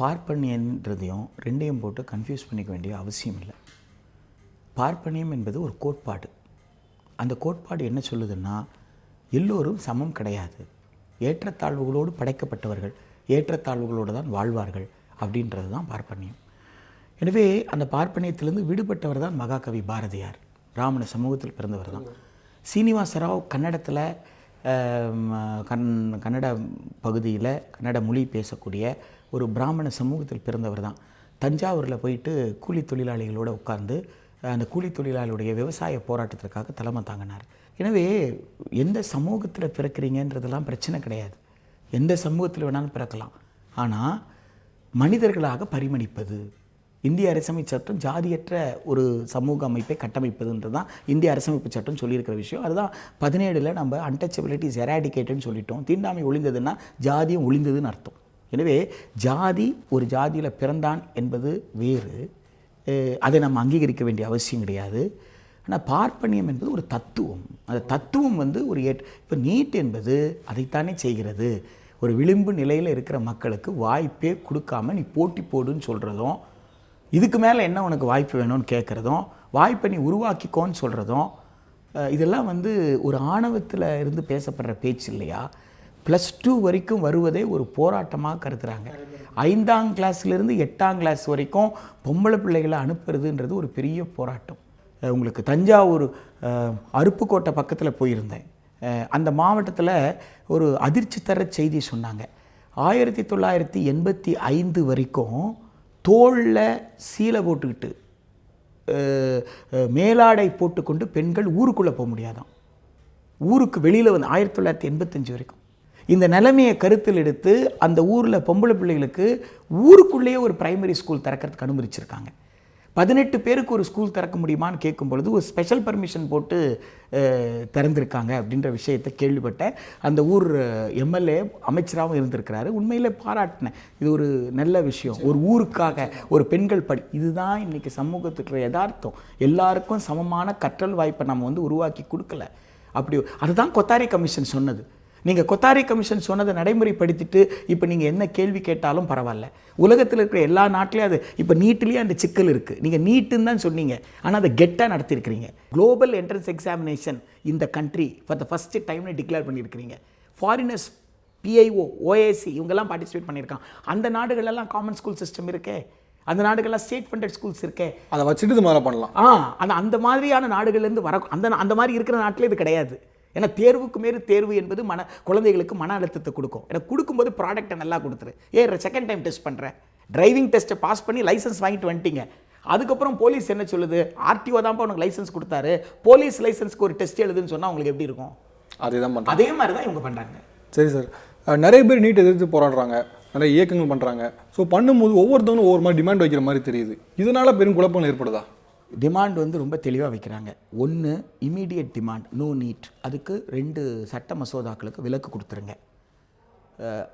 பார்ப்பனியன்றதையும் ரெண்டையும் போட்டு கன்ஃபியூஸ் பண்ணிக்க வேண்டிய அவசியம் இல்லை. பார்ப்பனியம் என்பது ஒரு கோட்பாடு. அந்த கோட்பாடு என்ன சொல்லுதுன்னா, எல்லோரும் சமம் கிடையாது, ஏற்றத்தாழ்வுகளோடு படைக்கப்பட்டவர்கள் ஏற்றத்தாழ்வுகளோடு தான் வாழ்வார்கள் அப்படின்றது தான் பார்ப்பனியம். எனவே அந்த பார்ப்பனியத்திலிருந்து விடுபட்டவர் தான் மகாகவி பாரதியார். பிராமண சமூகத்தில் பிறந்தவர் தான். சீனிவாச ராவ் கன்னடத்தில் கன்னட பகுதியில் கன்னட மொழி பேசக்கூடிய ஒரு பிராமண சமூகத்தில் பிறந்தவர் தான். தஞ்சாவூரில் போயிட்டு கூலி தொழிலாளிகளோடு உட்கார்ந்து அந்த கூலி தொழிலாளியுடைய விவசாய போராட்டத்திற்காக தலைமை தாங்கினார். எனவே எந்த சமூகத்தில் பிறக்கிறீங்கன்றதெல்லாம் பிரச்சனை கிடையாது, எந்த சமூகத்தில் வேணாலும் பிறக்கலாம். ஆனால் மனிதர்களாக பரிமளிப்பது, இந்திய அரசமைப்பு சட்டம் ஜாதியற்ற ஒரு சமூக அமைப்பை கட்டமைப்பதுன்றது தான் இந்திய அரசமைப்பு சட்டம் சொல்லியிருக்கிற விஷயம். அதுதான் 17 நம்ம அன்டச்சபிலிட்டி இஸ் எராடிகேட்டட்னு சொல்லிட்டோம். தீண்டாமை ஒழிந்ததுன்னா ஜாதியும் ஒழிந்ததுன்னு அர்த்தம். எனவே ஜாதி, ஒரு ஜாதியில் பிறந்தான் என்பது வேறு, அதை நம்ம அங்கீகரிக்க வேண்டிய அவசியம் கிடையாது. ஆனால் பார்ப்பனியம் என்பது ஒரு தத்துவம். அந்த தத்துவம் வந்து ஒரு இப்போ நீட் என்பது அதைத்தானே செய்கிறது. ஒரு விளிம்பு நிலையில் இருக்கிற மக்களுக்கு வாய்ப்பே கொடுக்காம நீ போட்டி போடுன்னு சொல்கிறதும், இதுக்கு மேலே என்ன உனக்கு வாய்ப்பு வேணும்னு கேட்குறதும், வாய்ப்பை நீ உருவாக்கிக்கோன்னு சொல்கிறதும், இதெல்லாம் வந்து ஒரு ஆணவத்தில் இருந்து பேசப்படுற பேச்சு இல்லையா? +2 வரைக்கும் வருவதே ஒரு போராட்டமாக கருதுகிறாங்க. 5ஆம் கிளாஸ்லேருந்து 8ஆம் கிளாஸ் வரைக்கும் பொம்பளை பிள்ளைகளை அனுப்புறதுன்றது ஒரு பெரிய போராட்டம். உங்களுக்கு தஞ்சாவூர் அருப்புக்கோட்டை பக்கத்தில் போயிருந்தேன். அந்த மாவட்டத்தில் ஒரு அதிர்ச்சி தர செய்தி சொன்னாங்க. 1985 வரைக்கும் தோளில் சீலை போட்டுக்கிட்டு மேலாடை போட்டுக்கொண்டு பெண்கள் ஊருக்குள்ளே போக முடியாதான். ஊருக்கு வெளியில் வந்து 1985 வரைக்கும் இந்த நிலைமையை கருத்தில் எடுத்து அந்த ஊரில் பொம்பளை பிள்ளைகளுக்கு ஊருக்குள்ளேயே ஒரு பிரைமரி ஸ்கூல் திறக்கிறதுக்கு அனுமதிச்சிருக்காங்க. 18 பேருக்கு ஒரு ஸ்கூல் திறக்க முடியுமான்னு கேட்கும் பொழுது ஒரு ஸ்பெஷல் பர்மிஷன் போட்டு திறந்திருக்காங்க அப்படின்ற விஷயத்தை கேள்விப்பட்டேன். அந்த ஊர் எம்எல்ஏ அமைச்சராகவும் இருந்திருக்கிறாரு. உண்மையிலே பாராட்டினேன். இது ஒரு நல்ல விஷயம். ஒரு ஊருக்காக ஒரு பெண்கள் இதுதான் இன்றைக்கி சமூகத்துக்கு யதார்த்தம். எல்லாருக்கும் சமமான கற்றல் வாய்ப்பை நம்ம வந்து உருவாக்கி கொடுக்கல. அப்படி அதுதான் கொத்தாரி கமிஷன் சொன்னது. நீங்கள் கொத்தாரி கமிஷன் சொன்னதை நடைமுறைப்படுத்திட்டு இப்போ நீங்கள் என்ன கேள்வி கேட்டாலும் பரவாயில்ல. உலகத்தில் இருக்கிற எல்லா நாட்டிலையும் அது இப்போ நீட்லேயே அந்த சிக்கல் இருக்குது. நீங்கள் நீட்டுன்னு தான் சொன்னீங்க, ஆனால் அதை கெட்டாக நடத்திருக்கிறீங்க. குளோபல் என்ட்ரன்ஸ் எக்ஸாமினேஷன் இந்த கண்ட்ரி ஃபார் த ஃபஸ்ட் டைம்னு டிக்ளேர் பண்ணியிருக்கிறீங்க. ஃபாரினர்ஸ், PIO, OAC இவங்கெல்லாம் பார்ட்டிசிபேட் பண்ணியிருக்காங்க. அந்த நாடுகளெல்லாம் காமன் ஸ்கூல் சிஸ்டம் இருக்கே, அந்த நாடுகள்லாம் ஸ்டேட் ஃபண்டட் ஸ்கூல்ஸ் இருக்கே, அதை வச்சுட்டு இது மாதிரி பண்ணலாம். அந்த மாதிரியான நாடுகள்லேருந்து வர அந்த மாதிரி இருக்கிற நாட்டில் இது கிடையாது. ஏன்னா தேர்வுக்கு மேலே தேர்வு என்பது குழந்தைகளுக்கு மன அழுத்தத்தை கொடுக்கும். எனக்கு கொடுக்கும்போது ப்ராடக்டை நல்லா கொடுத்துரு. செகண்ட் டைம் டெஸ்ட் பண்ணுறேன், டிரைவிங் டெஸ்ட்டை பாஸ் பண்ணி லைசன்ஸ் வாங்கிட்டு வந்துட்டீங்க. அதுக்கப்புறம் போலீஸ் என்ன சொல்லுது, RTO தான்ப்பா உனக்கு லைசன்ஸ் கொடுத்தாரு, போலீஸ் லைசன்ஸ்க்கு ஒரு டெஸ்ட் எழுதுன்னு சொன்னால் உங்களுக்கு எப்படி இருக்கும்? அதே மாதிரி தான் இவங்க பண்ணுறாங்க. சரி சார், நிறைய பேர் நீட் எதிர்த்து போராடுறாங்க, நிறைய இயக்கங்கள் பண்ணுறாங்க. ஸோ பண்ணும்போது ஒவ்வொருத்தவங்களும் ஒவ்வொரு மாதிரி டிமாண்ட் வைக்கிற மாதிரி தெரியுது. இதனால் பெரும் குழப்பங்கள் ஏற்படுதா? டிமாண்ட் வந்து ரொம்ப தெளிவாக வைக்கிறாங்க. ஒன்று, இமீடியட் டிமாண்ட், நோ நீட். அதுக்கு 2 சட்ட மசோதாக்களுக்கு விலக்கு கொடுத்துருங்க.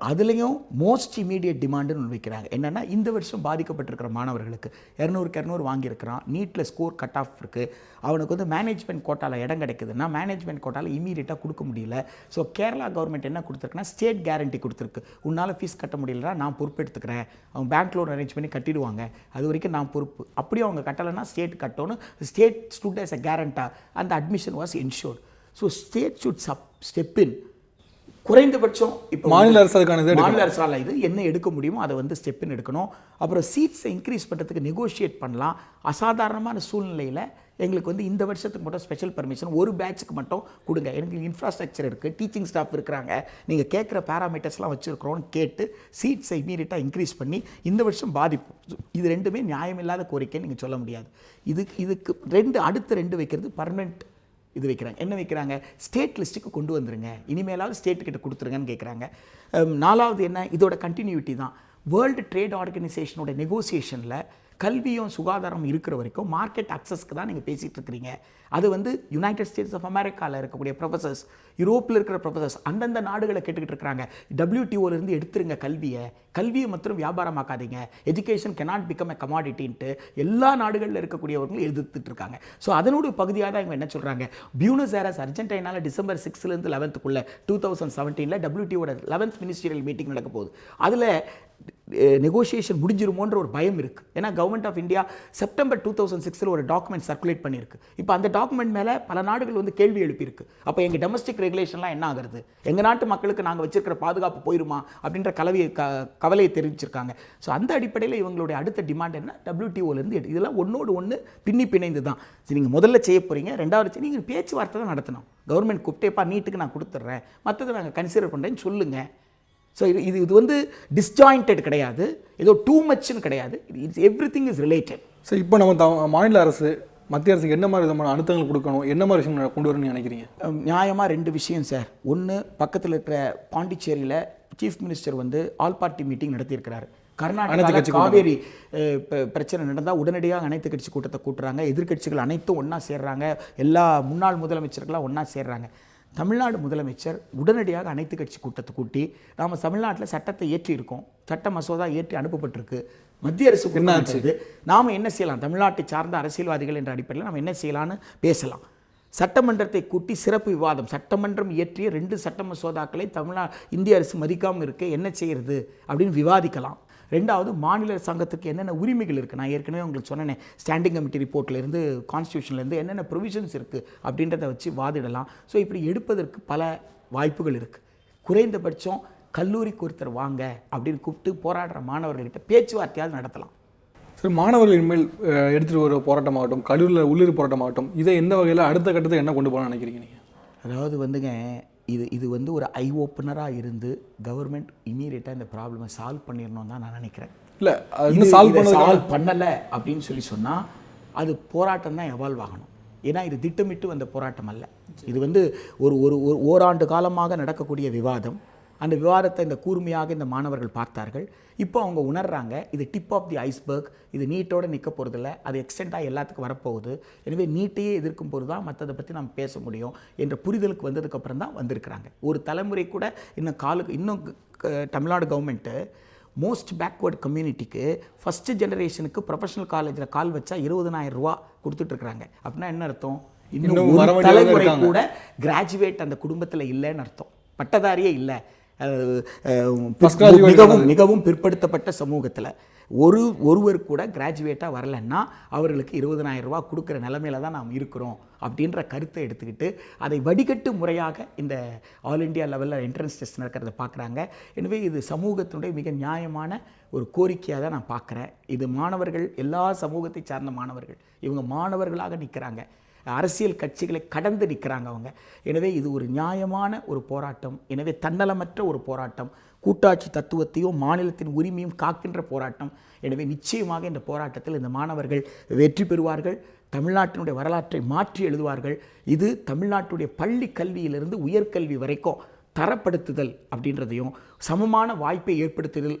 அதுலேயும் மோஸ்ட் இமீடியட் டிமாண்டுன்னு ஒன்று வைக்கிறாங்க. என்னென்னா, இந்த வருஷம் பாதிக்கப்பட்டிருக்கிற மாணவர்களுக்கு 200க்கு 200 வாங்கியிருக்கிறான், நீட்டில் ஸ்கோர் கட் ஆஃப் இருக்குது, அவனுக்கு வந்து மேனேஜ்மெண்ட் கோட்டாவில் இடம் கிடைக்குதுன்னா மேனேஜ்மெண்ட் கோட்டாவில் இமீடியட்டாக கொடுக்க முடியல. ஸோ கேரளா கவர்மெண்ட் என்ன கொடுத்துருக்குன்னா, ஸ்டேட் கேரண்டி கொடுத்துருக்கு. உன்னால் ஃபீஸ் கட்ட முடியலன்னா நான் பொறுப்பு எடுத்துக்கிறேன், அவங்க பேங்க் லோன் அரேஞ்ச் பண்ணி கட்டிடுவாங்க, அது வரைக்கும் நான் பொறுப்பு. அப்படியே அவங்க கட்டலைன்னா ஸ்டேட் கட்டணும். State stood as a guarantor and the admission was ensured. So state should step in. குறைந்தபட்சம் இப்போ மாநில அரசால் இது என்ன எடுக்க முடியுமோ அதை வந்து ஸ்டெப்பின் எடுக்கணும். அப்புறம் சீட்ஸை இன்க்ரீஸ் பண்ணுறதுக்கு நெகோஷியேட் பண்ணலாம். அசாதாரணமான சூழ்நிலையில் எங்களுக்கு வந்து இந்த வருஷத்துக்கு மட்டும் ஸ்பெஷல் பர்மிஷன் ஒரு பேட்சுக்கு மட்டும் கொடுங்க, எனக்கு இன்ஃப்ராஸ்ட்ரக்சர் இருக்குது, டீச்சிங் ஸ்டாஃப் இருக்கிறாங்க, நீங்கள் கேட்குற பேராமீட்டர்ஸ்லாம் வச்சுருக்கிறோன்னு கேட்டு சீட்ஸை இமீடியட்டாக இன்க்ரீஸ் பண்ணி இந்த வருஷம் பாதிப்பு. இது ரெண்டுமே நியாயமில்லாத கோரிக்கைன்னு நீங்கள் சொல்ல முடியாது. இதுக்கு அடுத்த 2 வைக்கிறது பர்மனெண்ட் இது வைக்கிறாங்க. என்ன வைக்கிறாங்க, ஸ்டேட் லிஸ்ட்டுக்கு கொண்டு வந்துருங்க, இனிமேலாவது ஸ்டேட்டுக்கிட்ட கொடுத்துருங்கன்னு கேட்குறாங்க. 4வது என்ன, இதோட கண்டினியூட்டி தான். வேர்ல்டு ட்ரேட் ஆர்கனைசேஷனோட நெகோசியேஷனில் கல்வியும் சுகாதாரம் இருக்கிற வரைக்கும் மார்க்கெட் அக்சஸ்க்கு தான் நீங்கள் பேசிகிட்டு இருக்கிறீங்க. அது வந்து யுனைடெட் ஸ்டேட்ஸ் ஆஃப் அமெரிக்காவில் இருக்கக்கூடிய ப்ரொஃபசர்ஸ், யூரோப்பில் இருக்கிற ப்ரொஃபசர்ஸ் அந்தந்த நாடுகளை கேட்டுக்கிட்டு இருக்கிறாங்க. WTOலேருந்து எடுத்துருங்க கல்வியை மாத்திரம் வியாபாரமாக்காதீங்க, எஜுகேஷன் cannot become a commodityன்ட்டு எல்லா நாடுகளில் இருக்கக்கூடியவர்களும் எதிர்த்துட்டு இருக்காங்க. ஸோ அதனோட பகுதியாக தான் இவங்க என்ன சொல்கிறாங்க, பியூனஸ் ஏரஸ் அர்ஜென்டினாவில் December 6லேருந்து 11th 2017 WTOட 11th மினிஸ்ட்ரியல் மீட்டிங் நடக்க போகுது. அதில் நெகோசியேஷன் முடிஞ்சிருமோன்ற ஒரு பயம் இருக்குது. ஏன்னா கவர்மெண்ட் ஆஃப் இந்தியா செப்டம்பர் 2006 ஒரு டாக்குமெண்ட் சர்க்குலேட் பண்ணியிருக்கு. இப்போ அந்த டாக்குமெண்ட் மேலே பல நாடுகள் வந்து கேள்வி எழுப்பியிருக்கு. அப்போ எங்கள் டொமஸ்டிக் ரெகுலேஷன்லாம் என்ன ஆகுறது, எங்கள் நாட்டு மக்களுக்கு நாங்கள் வச்சிருக்கிற பாதுகாப்பு போயிருமா அப்படின்ற கவலையை தெரிவிச்சிருக்காங்க. ஸோ அந்த அடிப்படையில் இவங்களுடைய அடுத்த டிமாண்ட் என்ன, WTOலேருந்து இதெல்லாம் ஒன்றோடு ஒன்று பிணைந்து தான். நீங்கள் முதல்ல செய்ய போகிறீங்க, ரெண்டாவது நீங்கள் பேச்சுவார்த்தை தான் நடத்தணும். கவர்மெண்ட் கூப்பிட்டேப்பா நீட்டுக்கு நான் கொடுத்துட்றேன், மற்றதை நாங்கள் கன்சிடர் பண்ணுறேன்னு சொல்லுங்கள். ஸோ இது வந்து டிஸ்ஜாயிண்டட் கிடையாது, ஏதோ டூ மச்னு கிடையாது, it's everything is related. So இப்போ நம்ம மாநில அரசு மத்திய அரசுக்கு என்ன மாதிரி விதமான அழுத்தங்கள் கொடுக்கணும், என்ன மாதிரி விஷயம் கொண்டு வரணும்னு நினைக்கிறீங்க? நியாயமாக 2 விஷயம் சார். ஒன்று, பக்கத்தில் இருக்கிற பாண்டிச்சேரியில் சீஃப் மினிஸ்டர் வந்து ஆல் பார்ட்டி மீட்டிங் நடத்தியிருக்கிறாரு. கர்நாடகாவில் காவேரி பிரச்சனை நடந்தால் உடனடியாக அனைத்து கட்சி கூட்டத்தை கூட்டுறாங்க, எதிர்கட்சிகள் அனைத்தும் ஒன்றா சேர்றாங்க, எல்லா முன்னாள் முதலமைச்சர்களாக ஒன்றா சேர்றாங்க. தமிழ்நாடு முதலமைச்சர் உடனடியாக அனைத்து கட்சி கூட்டத்தை கூட்டி, நாம் தமிழ்நாட்டில் சட்டத்தை ஏற்றியிருக்கோம், சட்ட மசோதா ஏற்றி அனுப்பப்பட்டிருக்கு, மத்திய அரசு என்ன நாம் என்ன செய்யலாம், தமிழ்நாட்டை சார்ந்த அரசியல்வாதிகள் என்ற அடிப்படையில் நாம் என்ன செய்யலான்னு பேசலாம். சட்டமன்றத்தை கூட்டி சிறப்பு விவாதம், சட்டமன்றம் இயற்றிய 2 சட்ட மசோதாக்களை இந்திய அரசு மதிக்காமல் இருக்க என்ன செய்கிறது அப்படின்னு விவாதிக்கலாம். ரெண்டாவது, மாநில சங்கத்துக்கு என்னென்ன உரிமைகள் இருக்குது, நான் ஏற்கனவே உங்களுக்கு சொன்னேன், ஸ்டாண்டிங் கமிட்டி ரிப்போர்ட்லேருந்து கான்ஸ்டியூஷன்லேருந்து என்னென்ன ப்ரொவிஷன்ஸ் இருக்குது அப்படின்றத வச்சு வாதிடலாம். ஸோ இப்படி எடுப்பதற்கு பல வாய்ப்புகள் இருக்குது. குறைந்தபட்சம் கல்லூரிக்கு ஒருத்தர் வாங்க அப்படின்னு கூப்பிட்டு போராடுற மாணவர்கள்கிட்ட பேச்சுவார்த்தையாவது நடத்தலாம். சரி, மாணவர்கள் இனிமேல் எடுத்துகிட்டு வர போராட்டமாகட்டும், கல்லூரியில் உள்ளூர் போராட்டமாகட்டும், இதை எந்த வகையில் அடுத்த கட்டத்தை என்ன கொண்டு போகணும்னு நினைக்கிறீங்க நீங்கள்? அதாவது வந்துங்க, இது வந்து ஒரு ஐ ஓப்பனராக இருந்து கவர்மெண்ட் இமீடியட்டாக இந்த ப்ராப்ளமை சால்வ் பண்ணிடணும் தான் நான் நினைக்கிறேன். இல்லை, சால்வ் பண்ணலை அப்படின்னு சொன்னால் அது போராட்டம் தான் எவால்வ் ஆகணும். ஏன்னா இது திட்டமிட்டு வந்த போராட்டம் அல்ல. இது வந்து ஓராண்டு காலமாக நடக்கக்கூடிய விவாதம். அந்த விவாதத்தை இந்த கூர்மையாக இந்த மாணவர்கள் பார்த்தார்கள். இப்போ அவங்க உணர்றாங்க இது டிப் ஆஃப் தி ஐஸ்பர்க், இது நீட்டோடு நிற்க போகிறதில்ல, அது எக்ஸ்டெண்டாக எல்லாத்துக்கும் வரப்போகுது. எனவே நீட்டையே எதிர்க்கும் போது தான் மற்றதை பற்றி நம்ம பேச முடியும் என்ற புரிதலுக்கு வந்ததுக்கப்புறம் தான் வந்திருக்கிறாங்க. ஒரு தலைமுறை கூட இன்னும் தமிழ்நாடு கவர்மெண்ட்டு மோஸ்ட் பேக்வேர்டு கம்யூனிட்டிக்கு ஃபஸ்ட்டு ஜெனரேஷனுக்கு ப்ரொஃபஷனல் காலேஜில் கால் வச்சா 20,000 ரூபா கொடுத்துட்ருக்குறாங்க. அப்படின்னா என்ன அர்த்தம், இன்னும் ஒரு தலைமுறை கூட கிராஜுவேட் அந்த குடும்பத்தில் இல்லைன்னு அர்த்தம், பட்டதாரியே இல்லை. மிகவும் பிற்படுத்தப்பட்ட சமூகத்தில் ஒருவர் கூட கிராஜுவேட்டாக வரலன்னா அவர்களுக்கு 20,000 ரூபா கொடுக்குற நிலைமையில தான் நாம் இருக்கிறோம் அப்படின்ற கருத்தை எடுத்துக்கிட்டு அதை வடிகட்டு முறையாக இந்த ஆல் இண்டியா லெவலில் என்ட்ரன்ஸ் டெஸ்ட் நடக்கிறத பார்க்குறாங்க. எனவே இது சமூகத்தினுடைய மிக நியாயமான ஒரு கோரிக்கையாக தான் நான் பார்க்குறேன். இது மாணவர்கள், எல்லா சமூகத்தை சார்ந்த மாணவர்கள், இவங்க மாணவர்களாக நிற்கிறாங்க, அரசியல் கட்சிகளை கடந்து நிற்கிறாங்க அவங்க. எனவே இது ஒரு நியாயமான ஒரு போராட்டம். எனவே தன்னலமற்ற ஒரு போராட்டம், கூட்டாட்சி தத்துவத்தையும் மாநிலத்தின் உரிமையும் காக்கின்ற போராட்டம். எனவே நிச்சயமாக இந்த போராட்டத்தில் இந்த மாணவர்கள் வெற்றி பெறுவார்கள், தமிழ்நாட்டினுடைய வரலாற்றை மாற்றி எழுதுவார்கள். இது தமிழ்நாட்டுடைய பள்ளி கல்வியிலிருந்து உயர்கல்வி வரைக்கும் தரப்படுத்துதல் அப்படின்றதையும் சமமான வாய்ப்பை ஏற்படுத்துதல்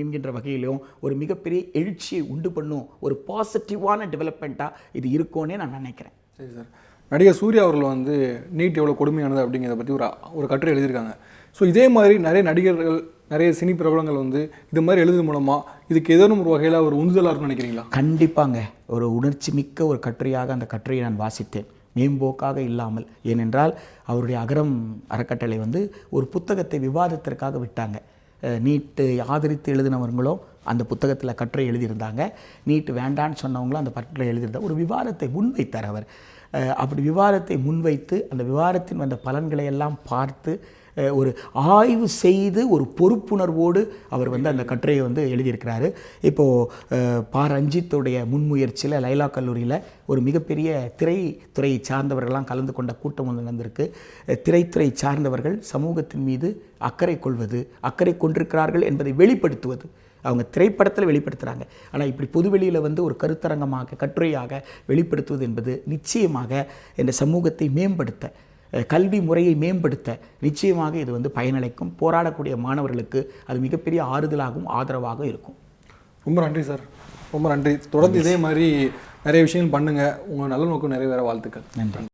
என்கின்ற வகையிலும் ஒரு மிகப்பெரிய எழுச்சியை உண்டு பண்ணும் ஒரு பாசிட்டிவான டெவலப்மெண்ட்டாக இது இருக்கும்னே நான் நினைக்கிறேன். சரி சார், நடிகர் சூர்யா அவர்கள் வந்து நீட் எவ்வளோ கொடுமையானது அப்படிங்கிறத பற்றி ஒரு கட்டுரை எழுதியிருக்காங்க. ஸோ இதே மாதிரி நிறைய நடிகர்கள், நிறைய சினி பிரபலங்கள் வந்து இது மாதிரி எழுதுறது மூலமாக இதுக்கு ஏதேனும் ஒரு வகையில் ஒரு உந்துதலாக இருக்கும்னு நினைக்கிறீங்களா? கண்டிப்பாங்க, ஒரு உணர்ச்சி மிக்க ஒரு கட்டுரையாக அந்த கட்டுரையை நான் வாசித்தேன், மேம்போக்காக இல்லாமல். ஏனென்றால் அவருடைய அகரம் அறக்கட்டளை வந்து ஒரு புத்தகத்தை விவாதத்திற்காக விட்டாங்க. நீட்டு ஆதரித்து எழுதினவர்களும் அந்த புத்தகத்தில் கட்டுரை எழுதியிருந்தாங்க, நீட்டு வேண்டான்னு சொன்னவங்களும் அந்த கட்டுரை எழுதியிருந்தாங்க. ஒரு விவாதத்தை முன்வைத்தார் அவர். அப்படி விவாதத்தை முன்வைத்து அந்த விவாதத்தின் வந்த பலன்களை எல்லாம் பார்த்து ஒரு ஆய்வு செய்து ஒரு பொறுப்புணர்வோடு அவர் வந்து அந்த கட்டுரையை வந்து எழுதியிருக்கிறாரு. இப்போது ரஞ்சித்துடைய முன்முயற்சியில் லைலா கல்லூரியில் ஒரு மிகப்பெரிய திரைத்துறையை சார்ந்தவர்கள்லாம் கலந்து கொண்ட கூட்டம் ஒன்று நடந்திருக்கு. திரைத்துறை சார்ந்தவர்கள் சமூகத்தின் மீது அக்கறை கொண்டிருக்கிறார்கள் என்பதை வெளிப்படுத்துவது. அவங்க திரைப்படத்தில் வெளிப்படுத்துகிறாங்க, ஆனால் இப்படி பொதுவெளியில் வந்து ஒரு கருத்தரங்கமாக கட்டுரையாக வெளிப்படுத்துவது என்பது நிச்சயமாக இந்த சமூகத்தை மேம்படுத்த, கல்வி முறையை மேம்படுத்த நிச்சயமாக இது வந்து பயனளிக்கும். போராடக்கூடிய மாணவர்களுக்கு அது மிகப்பெரிய ஆறுதலாகவும் ஆதரவாகவும் இருக்கும். ரொம்ப நன்றி சார். ரொம்ப நன்றி. தொடர்ந்து இதே மாதிரி நிறைய விஷயங்கள் பண்ணுங்கள். உங்கள் நல்ல நோக்கம் நிறைவேற வாழ்த்துக்கள். நன்றி.